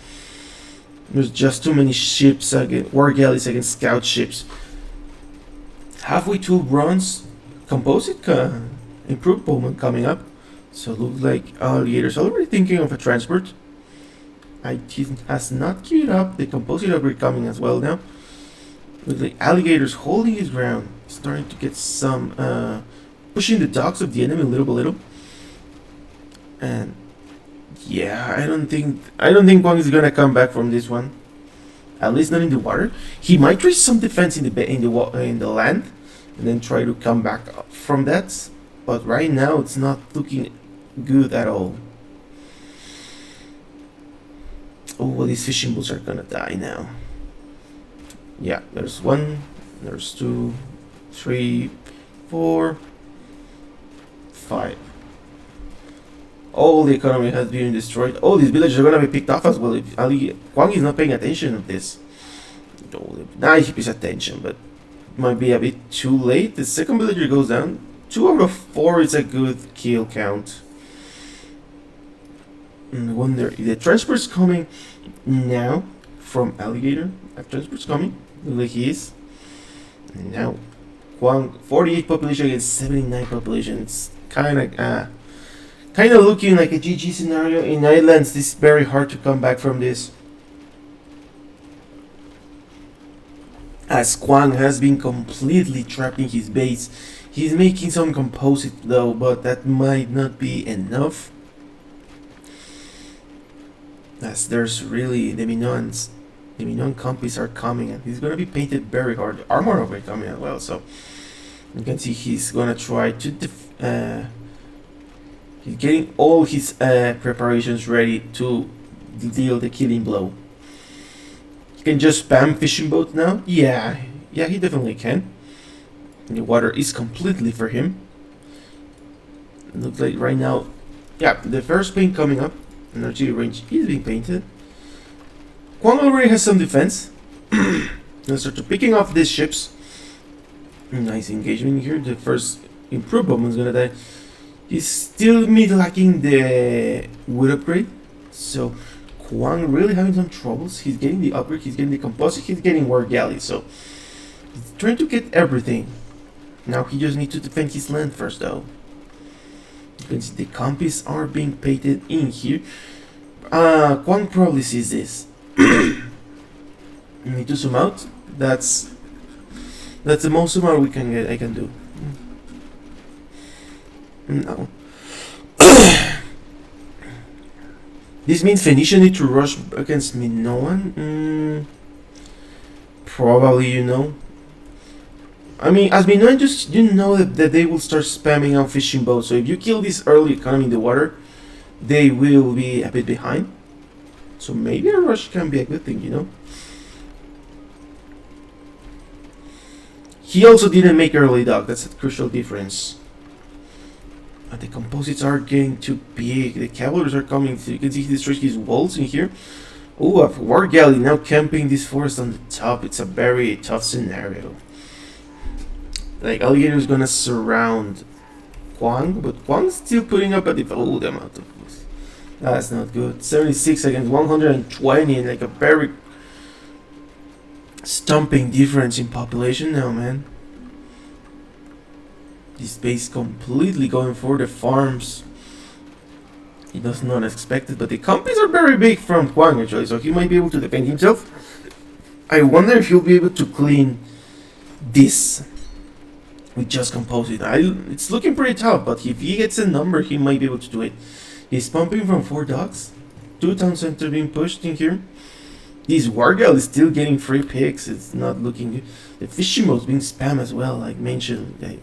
There's just too many ships against war galleys against scout ships. Halfway to bronze. Composite improved bowman coming up. So it looks like Alligator's already thinking of a transport. He has not queued up. The composite upgrade coming as well now. With the Alligator's holding his ground. Starting to get some pushing the docks of the enemy little by little. And yeah, I don't think Quang is gonna come back from this one. At least not in the water. He might try some defense in the land. And then try to come back from that. But right now it's not looking good at all. Oh, well, these fishing boats are gonna die now. Yeah, there's 1, there's 2, 3, 4, 5. All the economy has been destroyed. All these villages are gonna be picked off as well if Quang is not paying attention to this. Oh, now he pays attention, but it might be a bit too late. The second villager goes down. 2 out of 4 is a good kill count. I wonder if the transport's coming now from Alligator. A transport's coming. Look like he is. And now, Quang, 48 population against 79 population. It's kind of looking like a GG scenario. In Islands, it's very hard to come back from this. As Quang has been completely trapped in his base. He's making some composite though, but that might not be enough. As there's really the Mignon compis are coming, and he's gonna be painted very hard. Armor over coming as well, so you can see he's gonna try to he's getting all his preparations ready to deal the killing blow. He can just spam fishing boat now. Yeah, he definitely can. The water is completely for him. It looks like right now, yeah, the first paint coming up. Energy range is being painted. Quang already has some defense. Let's start to picking off these ships. Nice engagement here. The first improved bomb is gonna die. He's still lacking the wood upgrade. So Quang really having some troubles. He's getting the upgrade, he's getting the composite, he's getting war galley. So he's trying to get everything. Now he just needs to defend his land first though. You can see the compis are being painted in here. Quang probably sees this. Need to zoom out. That's the most zoom out I can do. No. This means Phoenicia need to rush against Minoan? Probably, you know. I mean, as Minoan, just you know that they will start spamming out fishing boats. So if you kill this early economy in the water, they will be a bit behind. So maybe a rush can be a good thing, you know. He also didn't make early dock. That's a crucial difference. But the composites are getting too big. The cavalries are coming through. You can see he destroys his walls in here. Oh, a war galley now camping this forest on the top. It's a very tough scenario. Like, Alligator is gonna surround Quang, but Quang's still putting up a devoted amount of force. That's not good. 76 against 120, like a very stomping difference in population now, man. This base completely going for the farms. He does not expect it, but the companies are very big from Quang actually, so he might be able to defend himself. I wonder if he'll be able to clean this with just composite. It's looking pretty tough, but if he gets a number, he might be able to do it. He's pumping from 4 docks. 2 town centers being pushed in here. This Wargal is still getting free picks. It's not looking good. The fishing boat's being spammed as well, like mentioned.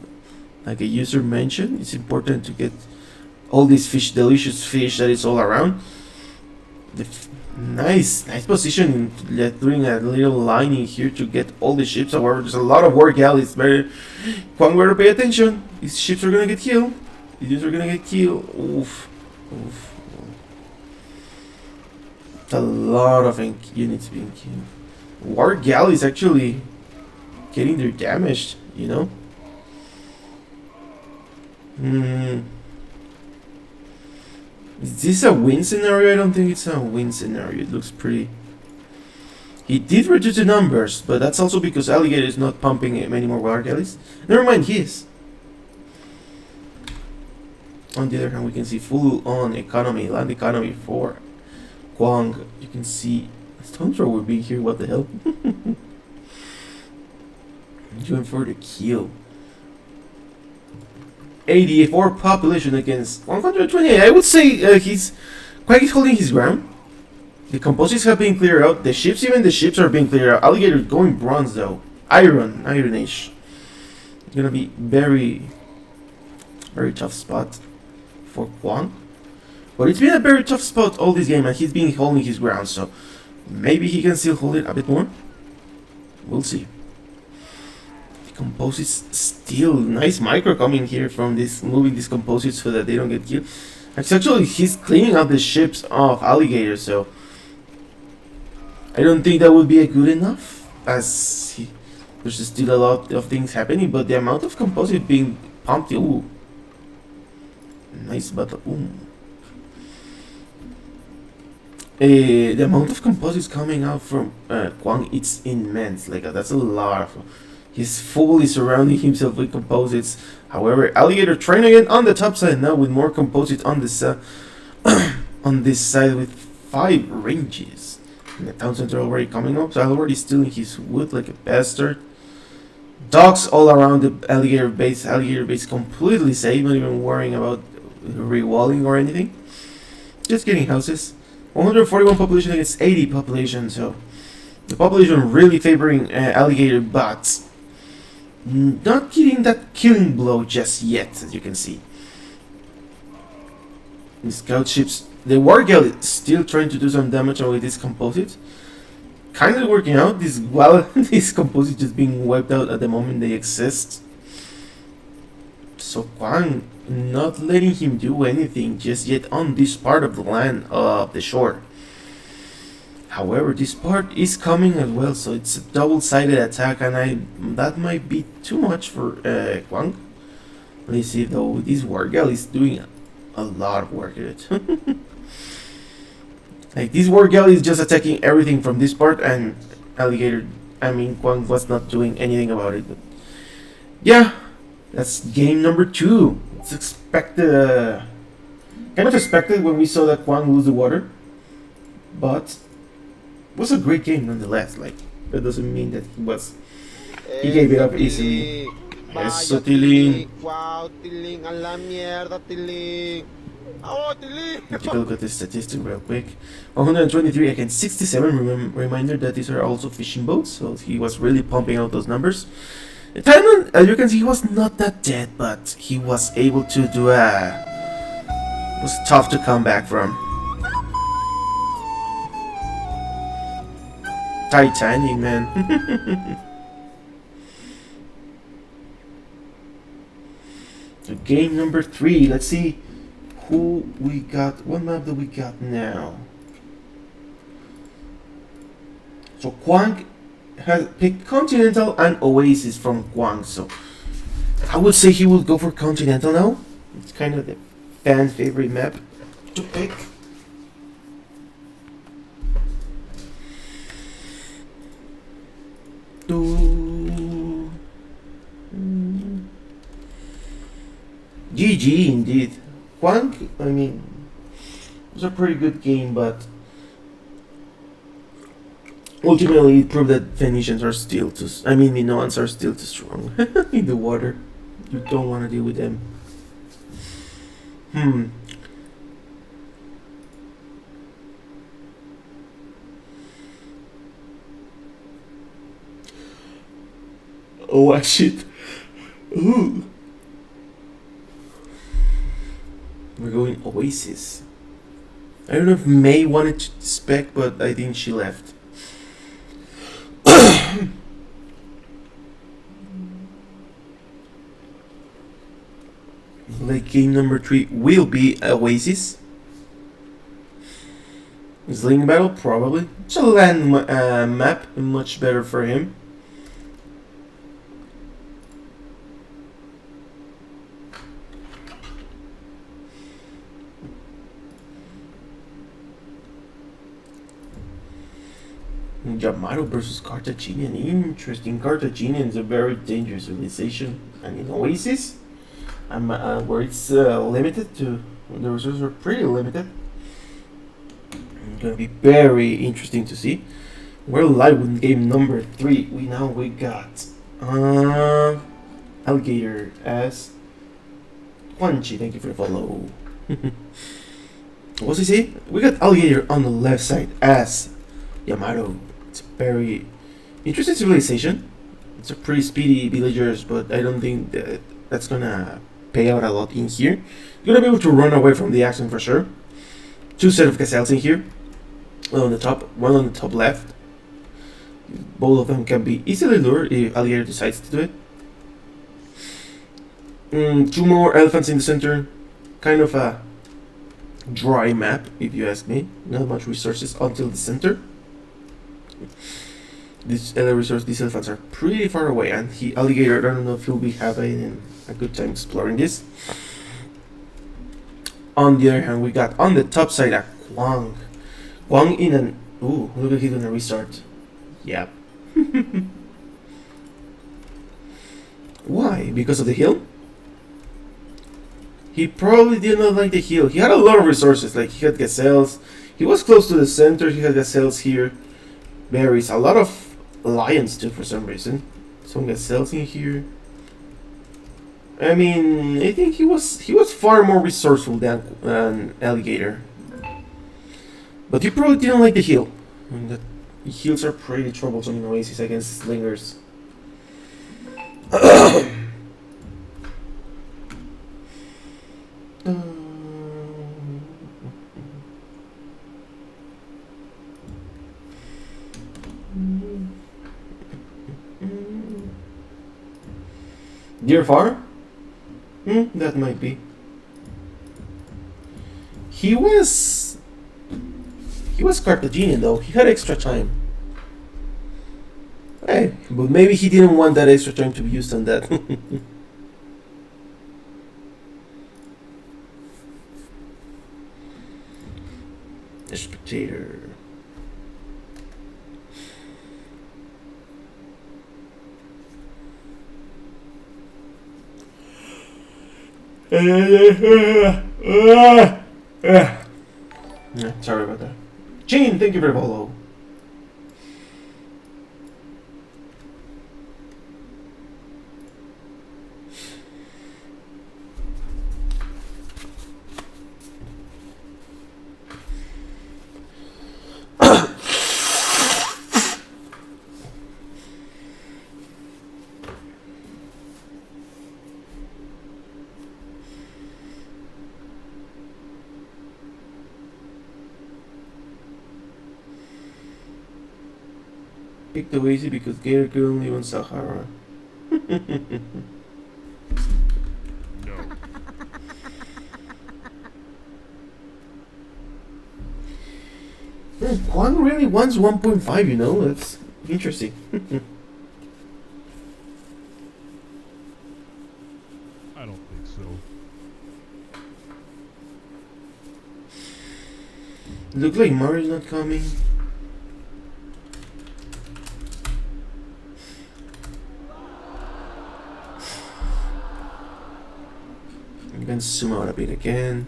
Like a user mentioned, it's important to get all these fish, delicious fish that is all around. Nice position, doing a little line in here to get all the ships. However, there's a lot of war galleys. Very Quang better pay attention. These ships are gonna get killed. These dudes are gonna get killed. Oof. It's a lot of units being killed. War galleys actually getting their damaged, you know. Is this a win scenario? I don't think it's a win scenario. It looks pretty... He did reduce the numbers, but that's also because Alligator is not pumping many more war galleys. Never mind, he is. On the other hand, we can see full-on economy, land economy for Quang. You can see Stone Throw will be here. What the hell? Going for the kill. 84 population against 128. I would say Quang is holding his ground. The composites have been cleared out. The ships are being cleared out. Alligator is going bronze though. Iron Age. It's gonna be very, very tough spot for Quang. But it's been a very tough spot all this game, and he's been holding his ground. So Maybe he can still hold it a bit more. We'll see. The composites still nice micro coming here from this, moving these composites so that they don't get killed. Actually, he's cleaning out the ships of Alligator, so I don't think that would be a good enough, as there's still a lot of things happening, but the amount of composite being pumped, ooh, nice battle, boom. The amount of composites coming out from Quang, it's immense. Like that's a lot of. He's fully surrounding himself with composites. However, Alligator trying again on the top side now with more composites on this on this side with 5 ranges. And the town center already coming up, so already stealing his wood like a bastard. Dogs all around the Alligator base. Alligator base completely safe, not even worrying about rewalling or anything. Just getting houses. 141 population against 80 population, so the population really favoring Alligator, but not getting that killing blow just yet, as you can see. The scout ships, the war galley is still trying to do some damage with this composite. Kind of working out. This this composite just being wiped out at the moment they exist. So Quang not letting him do anything just yet on this part of the land of the shore. However, this part is coming as well, so it's a double-sided attack, and that might be too much for Quang. Let's see though, this war galley is doing a lot of work at it. Like this war galley is just attacking everything from this part, and Quang was not doing anything about it. But yeah, that's game number 2. It's expected, kind of expected when we saw that Quang lose the water, but it was a great game nonetheless. Like that doesn't mean that he gave it up easily. Eso, Tiling. Wow, Tiling, a la mierda, Tiling. Oh, Tiling. Let's take a look at the statistic real quick. 123 against 67. Reminder that these are also fishing boats, so he was really pumping out those numbers. Thailand, as you can see, he was not that dead, but he was able to do it was tough to come back from. Titanic, man. So game number 3. Let's see who we got. What map do we got now? So Quang has picked Continental and Oasis from Quang. So I would say he will go for Continental now. It's kind of the fan favorite map to pick. GG indeed. Quang, I mean, it was a pretty good game, but ultimately it proved that Venetians are still too, Minoans are still too strong in the water. You don't want to deal with them. Oh shit. Ooh. We're going Oasis. I don't know if May wanted to spec, but I think she left. Like game number 3 will be Oasis. Sling battle, probably. It's a land map, much better for him. Yamato versus Carthaginian. Interesting. Carthaginian is a very dangerous civilization. And in Oasis, where it's limited to, the resources are pretty limited. It's gonna be very interesting to see. We're live with game number 3. We got Alligator as Quanchi. Thank you for the follow. What's he say? We got Alligator on the left side as Yamato. It's a very interesting civilization. It's a pretty speedy villagers, but I don't think that's gonna pay out a lot in here. You're gonna be able to run away from the action for sure. 2 set of gazelles in here. One on the top, one on the top left. Both of them can be easily lured if Alligator decides to do it. Two more elephants in the center. Kind of a dry map, if you ask me. Not much resources until the center. These elephants are pretty far away, and Alligator, I don't know if he'll be having a good time exploring this. On the other hand, we got on the top side a Quang. Quang in an... Ooh, look at he's gonna restart. Yep. Why? Because of the hill? He probably did not like the hill. He had a lot of resources, like he had gazelles. He was close to the center, he had gazelles here. Berries, a lot of lions too for some reason. Some gazelles in here. I mean, I think he was far more resourceful than Alligator. But he probably didn't like the hill. And the hills are pretty troublesome in Oasis against slingers. Dear far? That might be. He was Carthaginian though. He had extra time. Hey, but maybe he didn't want that extra time to be used on that. The spectator. Sorry about that. Gene, thank you for the follow. Picked the easy because Gator could only live on Sahara. No. Quang really wants 1.5, you know? That's interesting. I don't think so. Look like Mario's not coming. You can zoom out a bit again.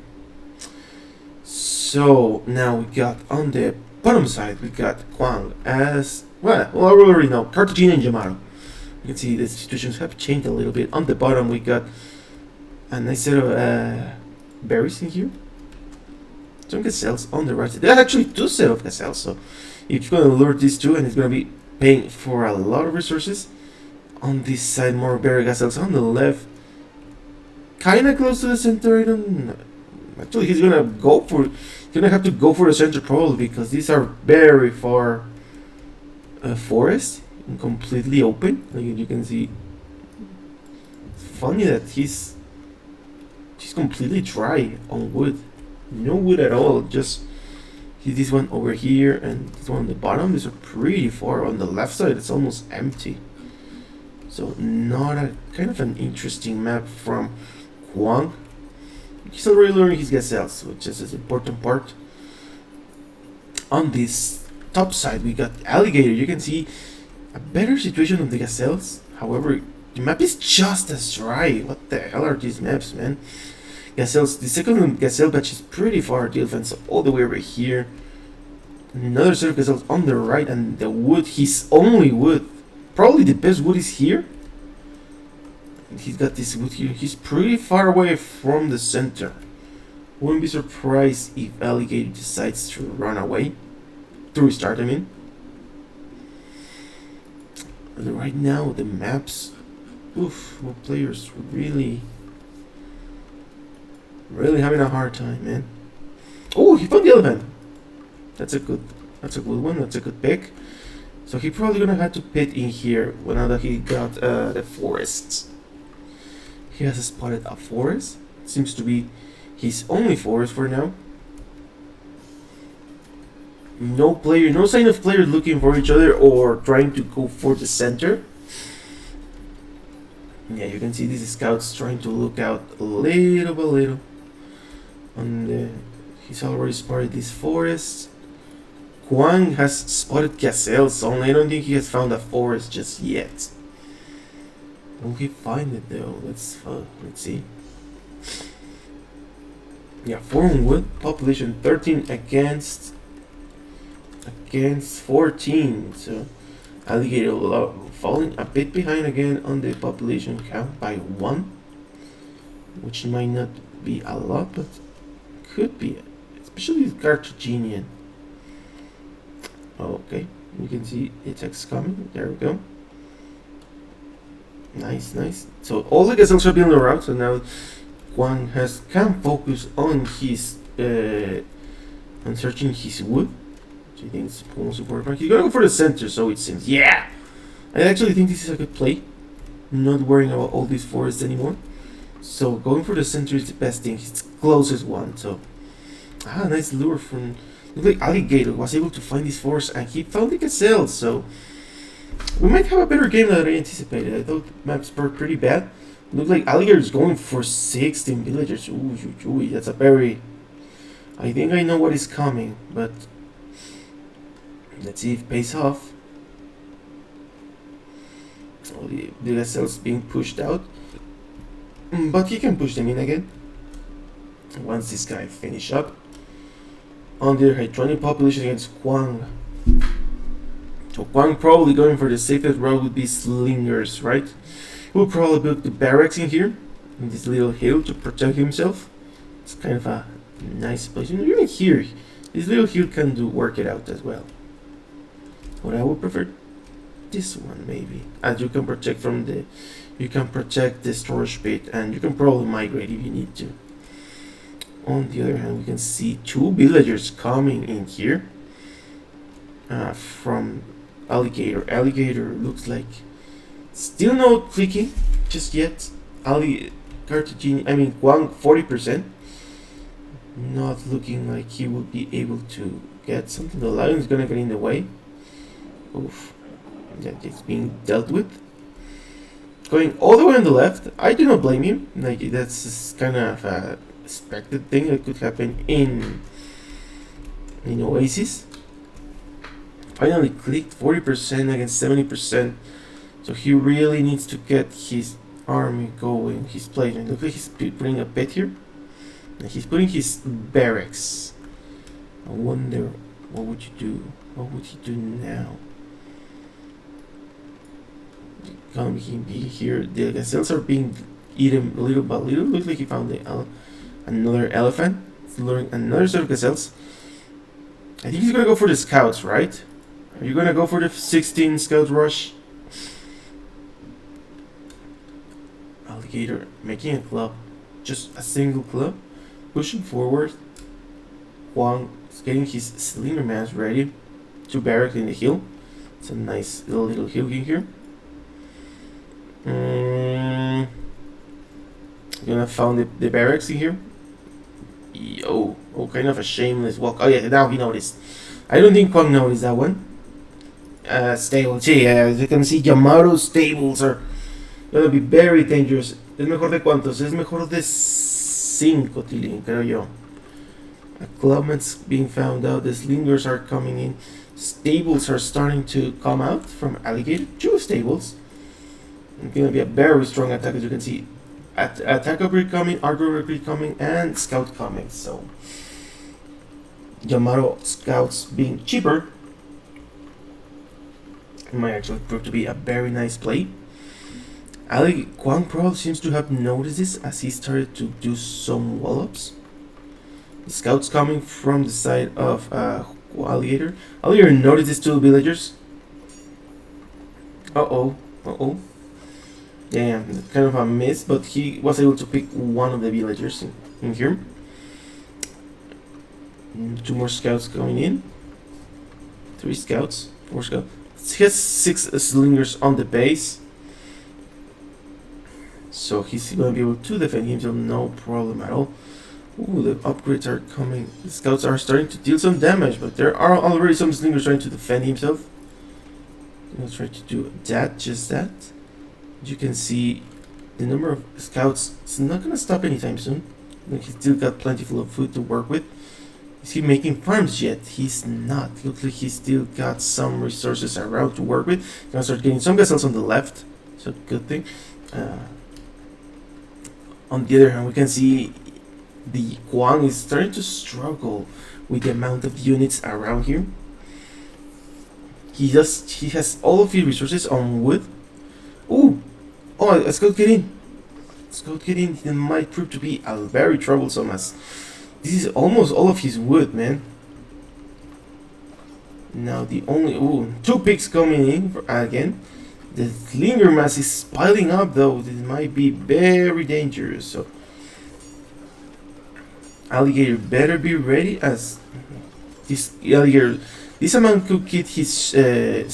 So now we got on the bottom side, we got Quang as well. I already know Cartagena and Yamato. You can see the situations have changed a little bit. On the bottom, we got a nice set of berries in here. Some gazelles on the right side. There are actually two sets of gazelles, so if you're gonna lure these two, and it's gonna be paying for a lot of resources. On this side, more berry gazelles. On the left, kind of close to the center. I don't. Actually, he's gonna have to go for the center probably because these are very far forest and completely open. Like you can see, it's funny that he's completely dry on wood, no wood at all. Just this one over here and this one on the bottom. These are pretty far. On the left side, it's almost empty. So not a kind of an interesting map from Quang. He's already learning his gazelles, which is an important part. On this top side, we got Alligator. You can see a better situation of the gazelles. However, the map is just as dry. What the hell are these maps, man? Gazelles. The second gazelle batch is pretty far. The elephants all the way over here. Another set of gazelles on the right, and the wood. His only wood. Probably the best wood is here. He's got this wood here. He's pretty far away from the center. Wouldn't be surprised if Alligator decides to run away. To restart, I mean. And right now, the maps. Oof, what players really having a hard time, man. Oh, he found the elephant. That's a good That's a good one. That's a good pick. So he probably gonna have to pit in here now that he got the forests. He has spotted a forest. Seems to be his only forest for now. No sign of players looking for each other or trying to go for the center. Yeah, you can see these scouts trying to look out a little by little. He's already spotted these forests. Quang has spotted gazelles, only I don't think he has found a forest just yet. Will he find it though? Let's see. Yeah, 4 on wood, population 13 against 14. So Alligator falling a bit behind again on the population count by 1, which might not be a lot, but could be, especially with Carthaginian. Okay, you can see attacks coming. There we go. Nice. So all the gazelles are being on the route. So now Quang can focus on his on searching his wood. Which I think is most important. He's gonna go for the center. So it seems. Yeah, I actually think this is a good play. Not worrying about all these forests anymore. So going for the center is the best thing. It's the closest one. So nice lure from. Looked like Alligator was able to find this forest and he found the gazelle, so we might have a better game than I anticipated. I thought maps were pretty bad. Looked like Alligator is going for 16 villagers. Ooh, that's a very... I think I know what is coming, but let's see if it pays off. Oh, the gazelle's being pushed out, but he can push them in again once this guy finish up. On the other hand, 20 population against Quang. So Quang probably going for the safest route would be slingers, right? He'll probably build the barracks in here, in this little hill to protect himself. It's kind of a nice place. Even here, this little hill can work it out as well. But I would prefer this one maybe, as you can protect from the storage pit, and you can probably migrate if you need to. On the other hand, we can see 2 villagers coming in here from Alligator. Alligator looks like still no clicking just yet. Quang 40%. Not looking like he will be able to get something. The lion's gonna get in the way. Oof. That is being dealt with. Going all the way on the left. I do not blame him. Like, that's kind of a expected thing that could happen in Oasis. Finally clicked 40% against 70%, so he really needs to get his army going. He's playing. Look like he's putting a pit here, and he's putting his barracks. I wonder what would you do? What would he do now? Can he be here? The gazelles are being eaten little by little. Looks like he found another elephant. He's luring another set of gazelles. I think he's gonna go for the scouts, right? Are you gonna go for the 16 scout rush? Alligator making a club, just a single club, pushing forward. Quang is getting his slinger mans ready to barrack in the hill. It's a nice little hill in here. Gonna found the barracks in here. Oh, kind of a shameless walk. Oh yeah, now he noticed. I don't think Quang noticed that one. Stables, sí, as you can see, Yamato's stables are gonna be very dangerous. ¿Es mejor de cuántos? Es mejor de 5, Tilín, creo yo. A clubman's being found out. The slingers are coming in. Stables are starting to come out from Alligator. 2 stables. It's gonna be a very strong attack, as you can see. Attack upgrade coming, archer upgrade coming, and scout coming. So Yamato scouts being cheaper, it might actually prove to be a very nice play. Quang probably seems to have noticed this as he started to do some wall-ups. The scouts coming from the side of Alligator. Alligator noticed these 2 villagers. Uh-oh. Damn, kind of a miss, but he was able to pick one of the villagers in here. 2 more scouts going in. 3 scouts, 4 scouts. He has 6 slingers on the base. So he's going to be able to defend himself, no problem at all. Ooh, the upgrades are coming. The scouts are starting to deal some damage, but there are already some slingers trying to defend himself. I'll try to do that, just that. You can see the number of scouts is not going to stop anytime soon. He's still got plenty full of food to work with. Is he making farms yet? He's not. Looks like he's still got some resources around to work with. He's going to start getting some vessels on the left. So good thing. On the other hand, we can see the Quang is starting to struggle with the amount of units around here. He has all of his resources on wood. Ooh! Oh, a scout get in. Scout get in. It might prove to be very troublesome, as this is almost all of his wood, man. Now the only 2 pigs coming in again. The slinger mass is piling up, though. This might be very dangerous. So Alligator better be ready, as this alligator. This amount could hit his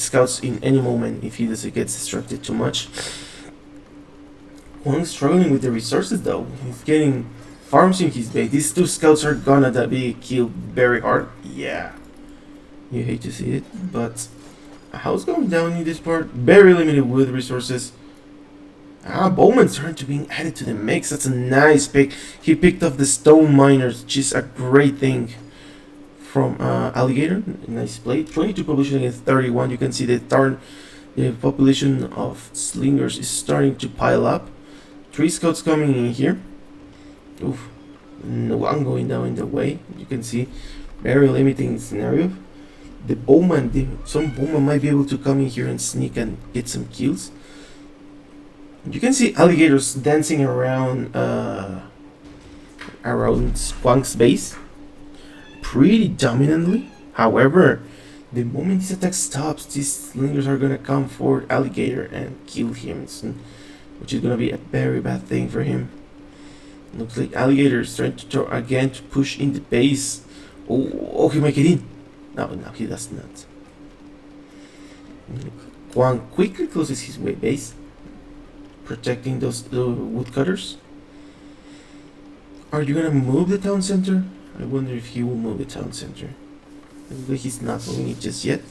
scouts in any moment if he doesn't get distracted too much. Quang's struggling with the resources, though. He's getting farms in his base. These 2 scouts are gonna be killed very hard. Yeah. You hate to see it, but a house going down in this part. Very limited wood resources. Bowman's turn to being added to the mix. That's a nice pick. He picked up the stone miners, which is a great thing from Alligator. Nice play. 22 population against 31. You can see the population of slingers is starting to pile up. 3 scouts coming in here. Oof. No one going down in the way. You can see very limiting scenario. The bowman, some bowman might be able to come in here and sneak and get some kills. You can see alligators dancing around Quang's base pretty dominantly. However, the moment this attack stops, these slingers are gonna come for Alligator and kill him, which is gonna be a very bad thing for him. Looks like Alligator is trying to again to push in the base. Oh, he might get in. No, he does not. Quang quickly closes his base, protecting the woodcutters. Are you gonna move the town center? I wonder if he will move the town center. He's not moving it just yet.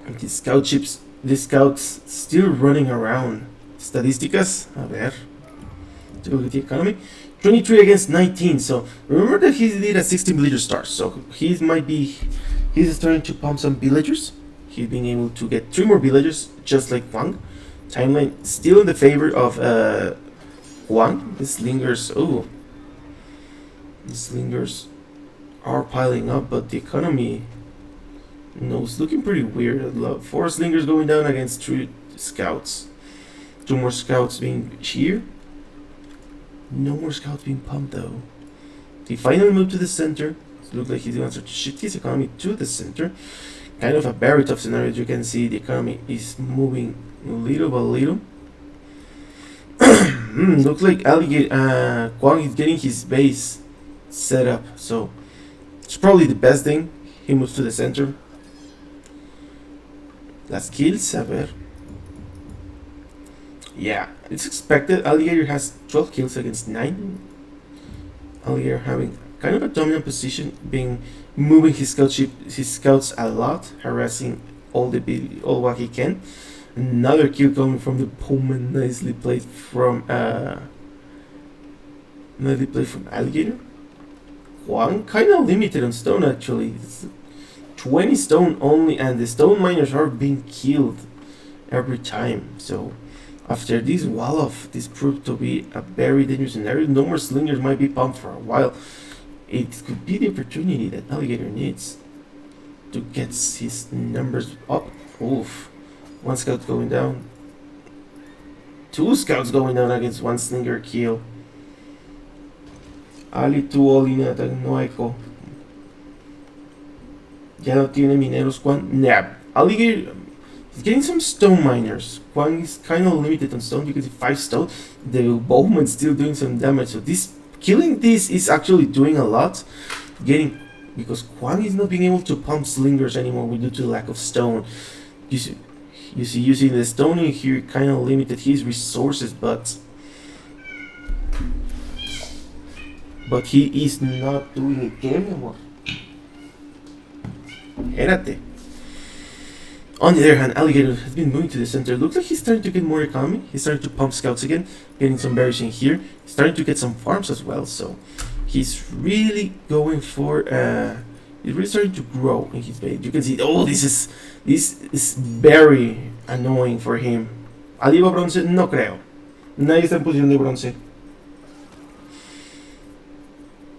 And the scouts still running around. Estadísticas, a ver. Take a look at the economy. 23 against 19. So remember that he did a 16 villager start. So he's starting to pump some villagers. He's being able to get 3 more villagers, just like Quang. Timeline still in the favor of Quang. The slingers. The slingers are piling up, but the economy, it's looking pretty weird. 4 slingers going down against 3 scouts. 2 more scouts being here. No more scouts being pumped, though. He finally moved to the center. It looks like he's going to shift his economy to the center. Kind of a very tough scenario. As you can see, the economy is moving little by little. Looks like Quang is getting his base set up, so it's probably the best thing. He moves to the center. Las kills, a ver. Yeah, it's expected. Alligator has 12 kills against 9. Alligator having kind of a dominant position, moving his scouts a lot, harassing all what he can. Another kill coming from the Bowman, nicely played from Alligator. Quang kind of limited on stone, actually. It's 20 stone only, and the stone miners are being killed every time. So after this wall-off, this proved to be a very dangerous scenario. No more slingers might be pumped for a while. It could be the opportunity that Alligator needs to get his numbers up. Oof. 1 scout going down. 2 scouts going down against 1 slinger kill. Ali tuvo línea de ataque, no eco. Ya no tiene mineros, Quang. Nah. Alligator is getting some stone miners. Quang is kind of limited on stone. You can see 5 stone. The bowman's still doing some damage. So killing this is actually doing a lot. Getting because Quang is not being able to pump slingers anymore due to the lack of stone. You see, using the stone in here kind of limited his resources, but he is not doing it anymore. Érate. On the other hand, Alligator has been moving to the center. Looks like he's starting to get more economy. He's starting to pump scouts again, getting some berries in here. He's starting to get some farms as well, so he's really going for he's really starting to grow in his base. You can see, oh, this is very annoying for him. ¿Arriba bronce? No creo. Nadie está en posición de bronce.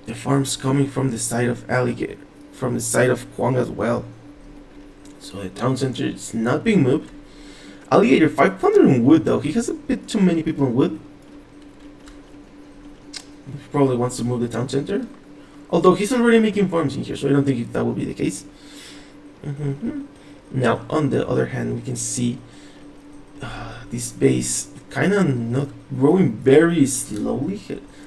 The farm's coming from the side of Alligator, from the side of Quang as well. So the town center is not being moved. Alligator 500 in wood though. He has a bit too many people in wood. He probably wants to move the town center. Although he's already making farms in here, so I don't think that will be the case. Now, on the other hand, we can see this base kind of not growing very slowly.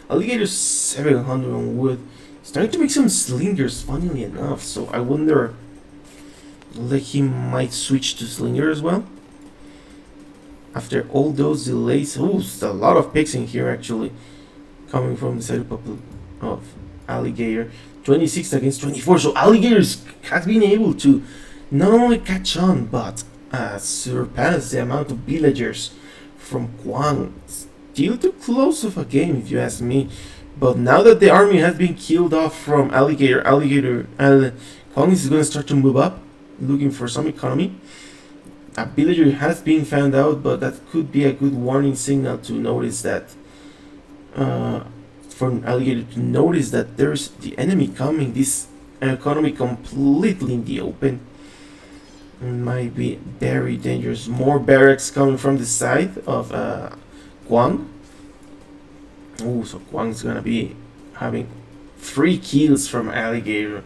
Alligator 700 on wood. Starting to make some slingers, funnily enough. So I wonder, like, he might switch to slinger as well. After all those delays, a lot of picks in here actually, coming from the side of Alligator. 26 against 24. So Alligator has been able to not only catch on, but surpass the amount of villagers from Quang. Still too close of a game, if you ask me. But now that the army has been killed off from Alligator, Quang is going to start to move up, looking for some economy. A villager has been found out, but that could be a good warning signal to notice that, for Alligator to notice that there's the enemy coming. This economy completely in the open. It might be very dangerous. More barracks coming from the side of Quang. Oh, so Quang's gonna be having 3 kills from Alligator.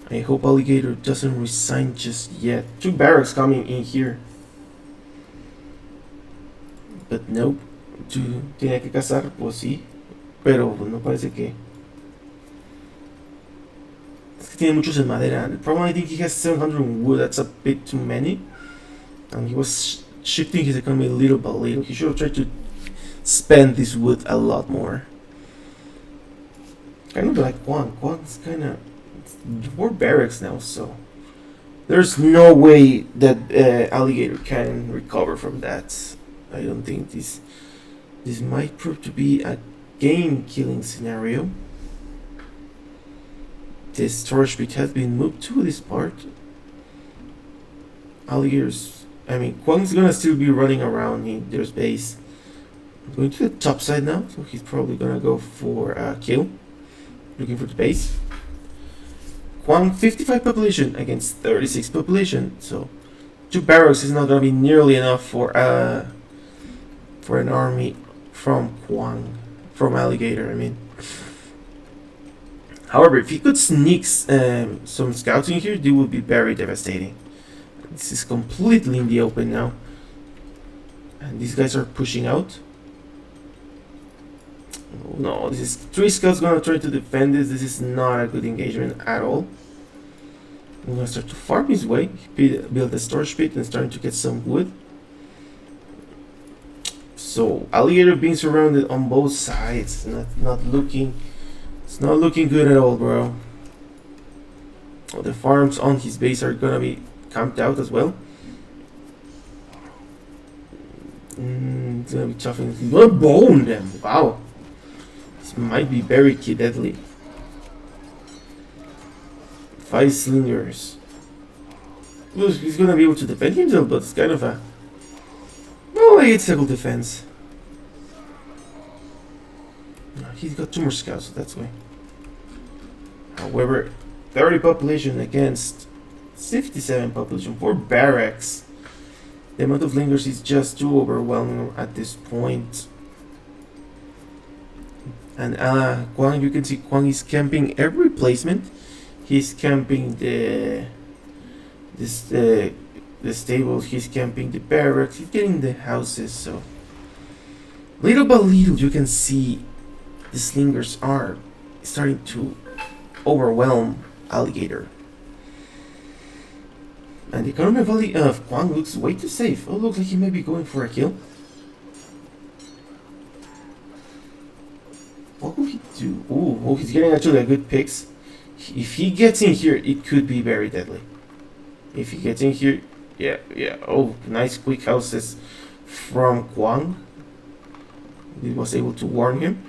I hope Alligator doesn't resign just yet. 2 barracks coming in here. But nope. Tenía que cazar, pues sí. Pero no parece que... Es que tiene muchos en madera. The problem, I think he has 700 in wood. That's a bit too many. And he was shifting his economy little by little. He should have tried to spend this wood a lot more. Kind of like Quang. Quang's kind of... more barracks now, so there's no way that Alligator can recover from that. I don't think this might prove to be a game-killing scenario. The storage pit has been moved to this part. Quang's gonna still be running around in their base. Going to the top side now, so he's probably gonna go for a kill, looking for the base. Quang 55 population against 36 population, so 2 barracks is not gonna be nearly enough for an army from Alligator. However, if he could sneak some scouts in here, it would be very devastating. This is completely in the open now, and these guys are pushing out. Oh, no, this is 3 scouts gonna try to defend this. This is not a good engagement at all. I'm gonna start to farm his way, build a storage pit, and starting to get some wood. So Alligator being surrounded on both sides, not looking good at all, bro. Oh, the farms on his base are gonna be camped out as well. It's gonna be tough. He's gonna bone them. Wow. This might be very deadly. 5 slingers. Well, he's gonna be able to defend himself, but it's kind of a... well, it's a good defense. He's got 2 more scouts, so that's why. However, 30 population against 57 population, 4 barracks. The amount of lingers is just too overwhelming at this point. And Quang, you can see Quang is camping every placement. He's camping the stables, he's camping the barracks, he's getting the houses, so little by little you can see the slingers are starting to overwhelm Alligator. And the economy of Quang looks way too safe. Oh, looks like he may be going for a kill. What will he do? Oh, he's getting actually a good picks. If he gets in here, it could be very deadly. If he gets in here, yeah. Oh, nice quick houses from Quang. He was able to warn him.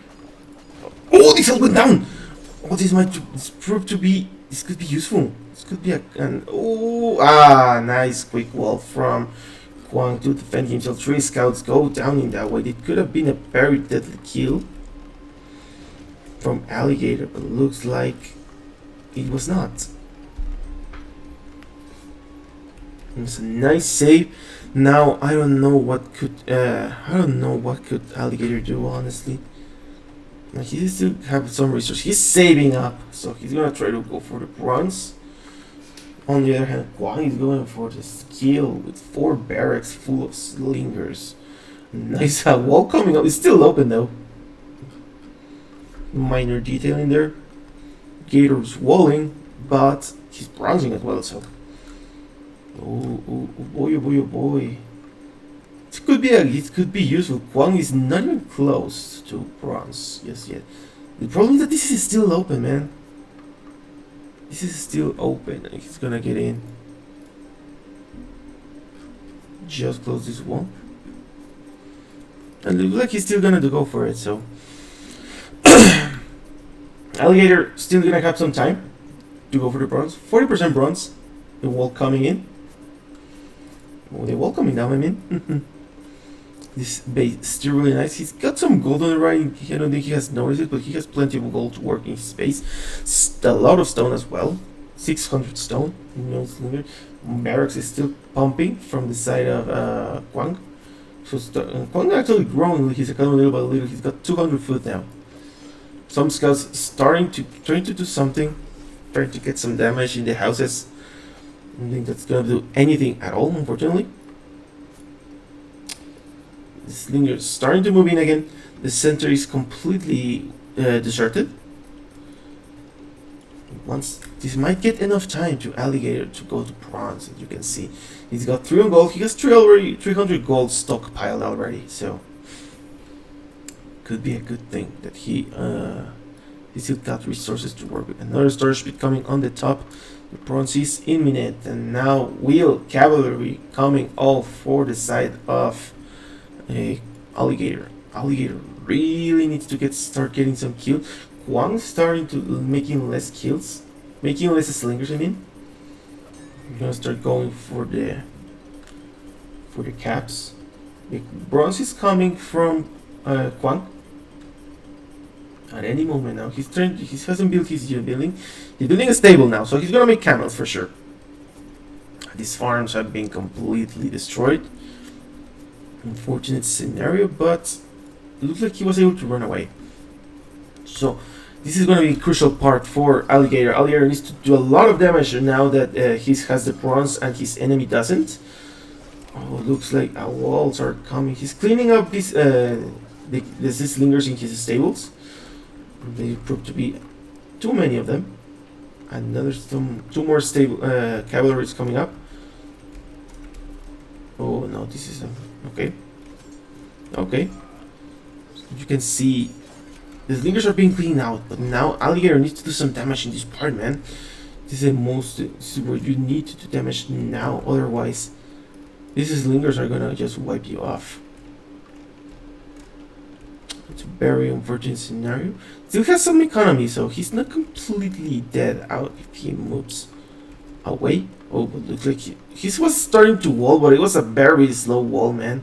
Oh, this all went down! Oh, this proved to be... This could be useful. This could be nice quick wall from Quang to defend himself. 3 scouts go down in that way. It could have been a very deadly kill from Alligator, but it looks like it was not. It was a nice save. Now I don't know what could Alligator do, honestly. Now he still have some resources. He's saving up, so he's gonna try to go for the bronze. On the other hand, Quang is going for the skill with 4 barracks full of slingers. Nice wall coming up. It's still open though. Minor detail in there. Gator's walling, but he's bronzing as well, so. Oh boy. It could be useful. Quang is not even close to bronze yet. The problem is that this is still open, man. This is still open. He's gonna get in. Just close this wall. And it looks like he's still gonna go for it, so. Alligator still gonna have some time to go for the bronze. 40% bronze. The wall coming in. Oh, the wall coming down, I mean. This base is still really nice. He's got some gold on the right. I don't think he has noticed it, but he has plenty of gold to work in his base. A lot of stone as well. 600 stone. Barracks is still pumping from the side of Quang. So Quang actually growing his economy little by little. He's got 200 food now. Some scouts trying to do something, trying to get some damage in the houses. I don't think that's gonna do anything at all, unfortunately. The slinger is starting to move in again. The center is completely deserted. Once this might get enough time to Alligator to go to bronze, as you can see. He's got 3 on gold. He has 300 gold stockpiled already, so could be a good thing that he still got resources to work with. Another storage pit coming on the top. The bronze is imminent, and now wheel cavalry coming all for the side of Alligator. Alligator really needs to start getting some kills. Quang starting to making less kills, making less slingers. I mean, I'm gonna start going for the caps. The bronze is coming from Quang. At any moment now, he hasn't built his building. He's building a stable now, so he's gonna make camels for sure. These farms have been completely destroyed. Unfortunate scenario, but it looks like he was able to run away. So this is going to be a crucial part for Alligator. Alligator needs to do a lot of damage now that he has the bronze and his enemy doesn't. Oh, looks like walls are coming. He's cleaning up these slingers in his stables. They prove to be too many of them. Another two more stable cavalry is coming up. Oh no, this is okay. Okay, you can see the slingers are being cleaned out, but now Alligator needs to do some damage in this part, man. This is where you need to do damage now, otherwise these slingers are gonna just wipe you off. It's a very unfortunate scenario. Still has some economy, so he's not completely dead out if he moves away. Oh, but looks like he was starting to wall, but it was a very slow wall, man.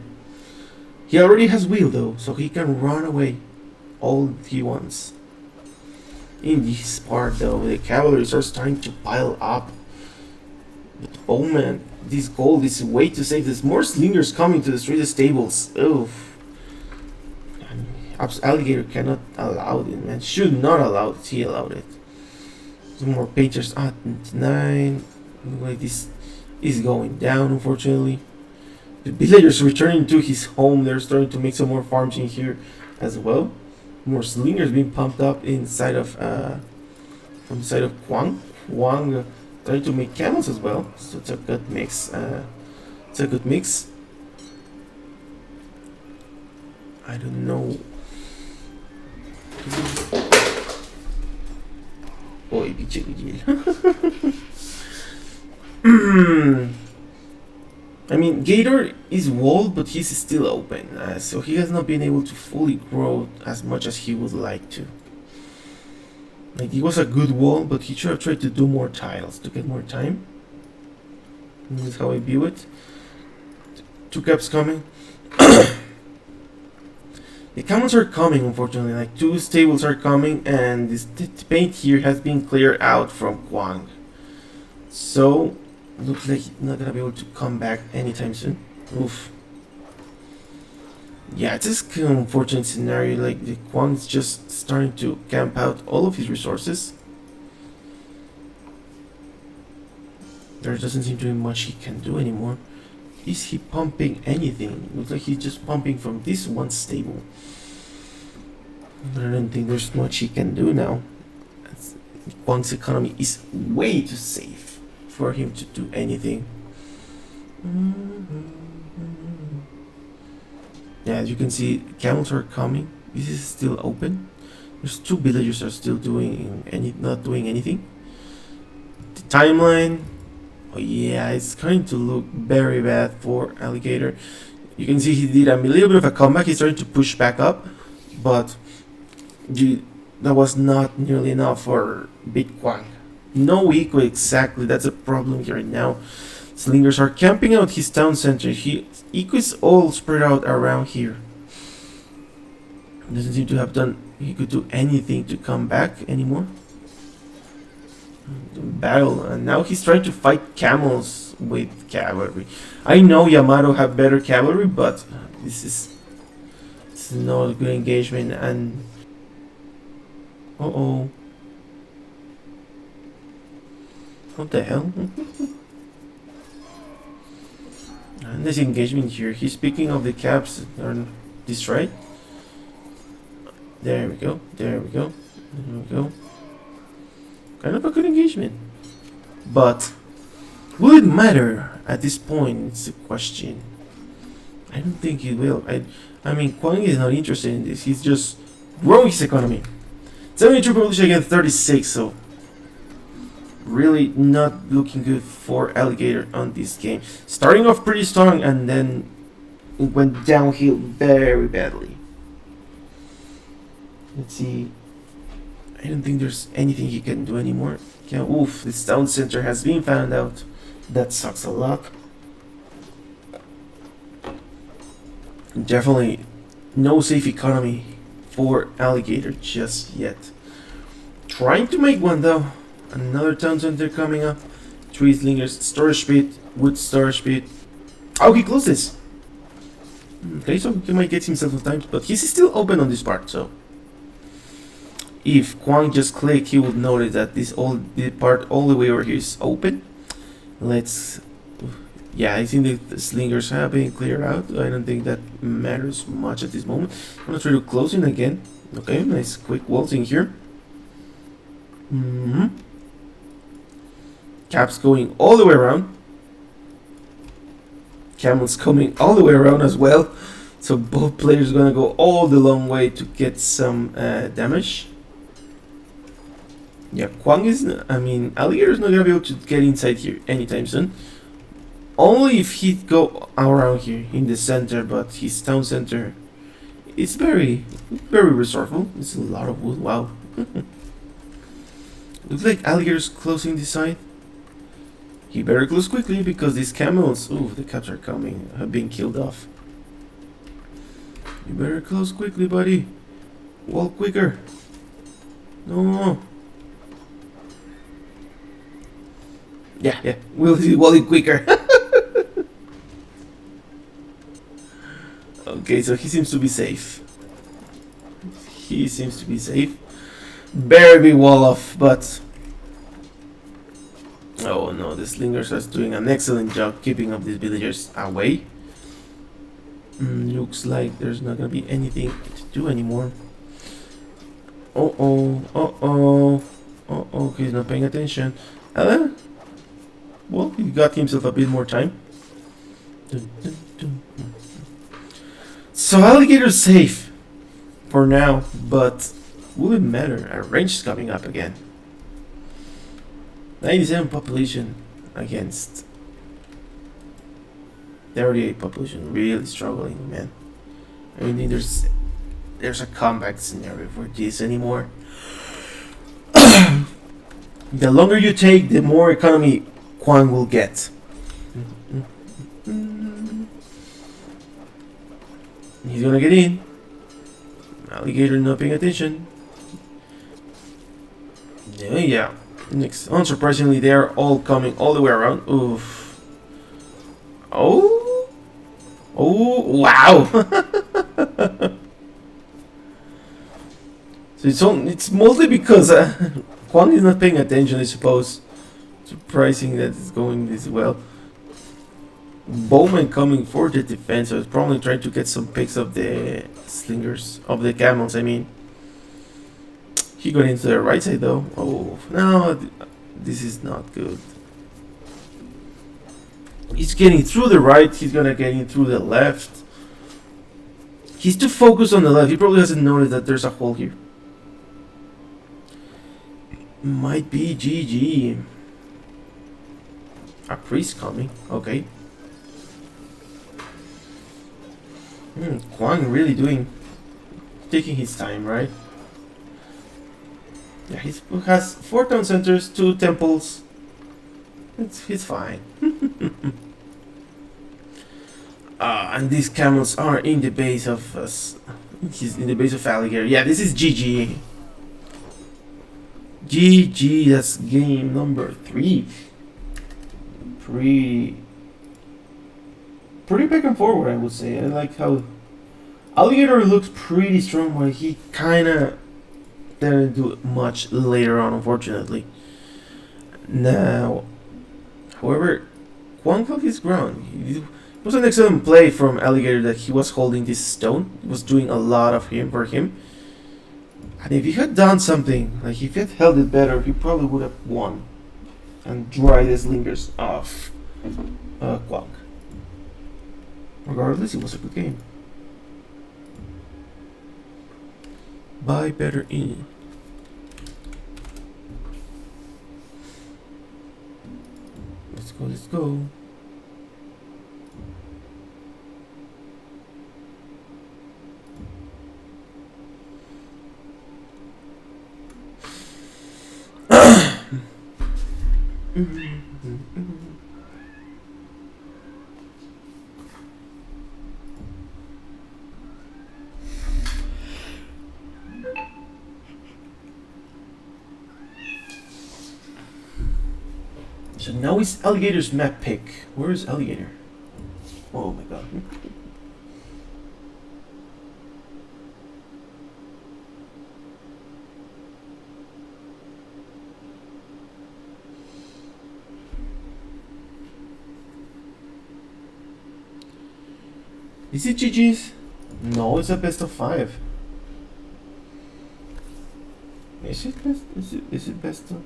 He already has wheel though, so he can run away all he wants. In this part though, the cavalry are starting to pile up. But oh man, this gold is way too safe. There's more slingers coming to destroy the stables. Oof. Alligator cannot allow it, man. Should not allow it. He allowed it. Some more painters at 9. Like this is going down, unfortunately. The villagers returning to his home. They're starting to make some more farms in here as well. More slingers being pumped up inside of from the side of Quang. Quang trying to make camels as well, so it's a good mix. It's a good mix. I don't know. Oy, biche gigil. I mean, Gator is walled, but he's still open, so he has not been able to fully grow as much as he would like to. Like, it was a good wall, but he should have tried to do more tiles to get more time. And that's how I view it. Two caps coming. The camels are coming, unfortunately. Like, two stables are coming, and this paint here has been cleared out from Quang. So, looks like he's not gonna be able to come back anytime soon. Oof. Yeah, it's just an unfortunate scenario. Like, the Quang's just starting to camp out all of his resources. There doesn't seem to be much he can do anymore. Is he pumping anything? Looks like he's just pumping from this one stable. But I don't think there's much he can do now. Quang's economy is way too safe for him to do anything. Yeah, as you can see, camels are coming. This is still open. There's two villagers are still not doing anything. The timeline. Oh yeah, it's going to look very bad for Alligator. You can see he did a little bit of a comeback. He's trying to push back up, but that was not nearly enough for Big Quang. No eco exactly. That's a problem here right now. Slingers are camping out his town center. Eco is all spread out around here. Doesn't seem to have done. He could do anything to come back anymore. Battle, and now he's trying to fight camels with cavalry. I know Yamato have better cavalry, but this is not a good engagement. And what the hell? And this engagement here. He's speaking of the caps. Are this right? There we go. There we go. There we go. Kind of a good engagement. But will it matter at this point? It's a question. I don't think it will. I mean, Quang is not interested in this. He's just growing his economy. 72 population against 36, so really not looking good for Alligator on this game. Starting off pretty strong, and then it went downhill very badly. Let's see. I don't think there's anything he can do anymore. Yeah, oof, this town center has been found out. That sucks a lot. Definitely no safe economy for Alligator just yet. Trying to make one though. Another town center coming up. Tree slingers, storage pit, wood storage pit. Oh, he closed this. Okay, so he might get himself some time, but he's still open on this part, so if Quang just clicked, he would notice that this part all the way over here is open. Yeah, I think the slingers have been cleared out. I don't think that matters much at this moment. I'm gonna try to close in again. Okay, nice quick walls in here. Caps going all the way around. Camels coming all the way around as well. So both players are gonna go all the long way to get some damage. Yeah, Alligator is not gonna be able to get inside here anytime soon. Only if he'd go around here in the center, but his town center is very, very resourceful. It's a lot of wood, wow. Looks like Alligator's closing this side. He better close quickly because these camels, ooh, the caps are coming, have been killed off. You better close quickly, buddy. Wall quicker. No. Yeah, we'll see Wally quicker. Okay, so he seems to be safe. He seems to be safe. Better be wall off, but oh no, the slingers are doing an excellent job keeping up these villagers away. Looks like there's not gonna be anything to do anymore. Uh-oh. Oh, he's not paying attention. Well, he got himself a bit more time. Dun, dun, dun. So Alligator's safe for now, but will it matter? Our range is coming up again. 97 population against 38 population. Really struggling, man. I don't think there's a comeback scenario for this anymore. The longer you take, the more economy Quang will get. He's gonna get in. Alligator not paying attention. Yeah. Next, unsurprisingly, they're all coming all the way around. Oof. Oh, wow. So it's mostly because Quang is not paying attention, I suppose. Surprising that it's going this well. Bowman coming for the defense, so it's probably trying to get some picks of the slingers, of the camels, I mean. He got into the right side though. Oh, no, this is not good. He's getting through the right, he's gonna get in through the left. He's too focused on the left, he probably hasn't noticed that there's a hole here. Might be GG. A priest coming, okay. Quang really taking his time, right? Yeah, he has 4 town centers, 2 temples. He's fine. And these camels are in the base of us. He's in the base of Alligator. Yeah, this is GG. GG, that's game number 3. Pretty back and forward, I would say. I like how Alligator looks pretty strong, but he kinda didn't do much later on, unfortunately. Now, however, Quang held his ground. It was an excellent play from Alligator that he was holding this stone. It was doing a lot of for him. And if he had done something, like if he had held it better, he probably would have won and dried the slingers off Quang. Regardless, it was a good game. Buy better in. Let's go. So now it's Alligator's map pick. Where is Alligator? Oh my god. Is it GG's? No, it's a best of 5. Is it best? Is it best of?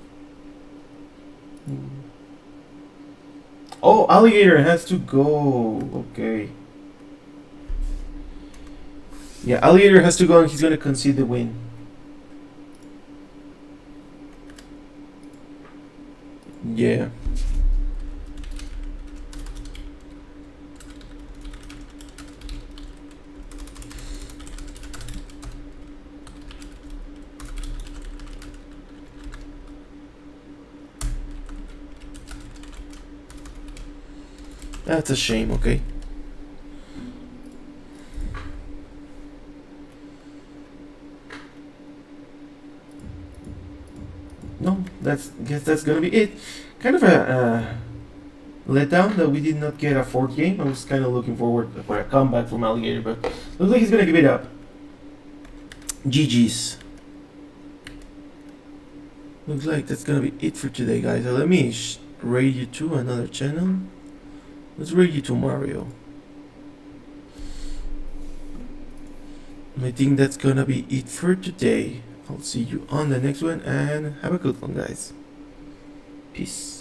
Oh, Alligator has to go. Okay. Yeah, Alligator has to go and he's gonna concede the win. Yeah. That's a shame, okay. No, guess that's gonna be it. Kind of a letdown that we did not get a 4th game. I was kind of looking forward for a comeback from Alligator, but looks like he's gonna give it up. GG's. Looks like that's gonna be it for today, guys. So let me raid you to another channel. Let's raid you to Mario. I think that's gonna be it for today. I'll see you on the next one, and have a good one, guys. Peace.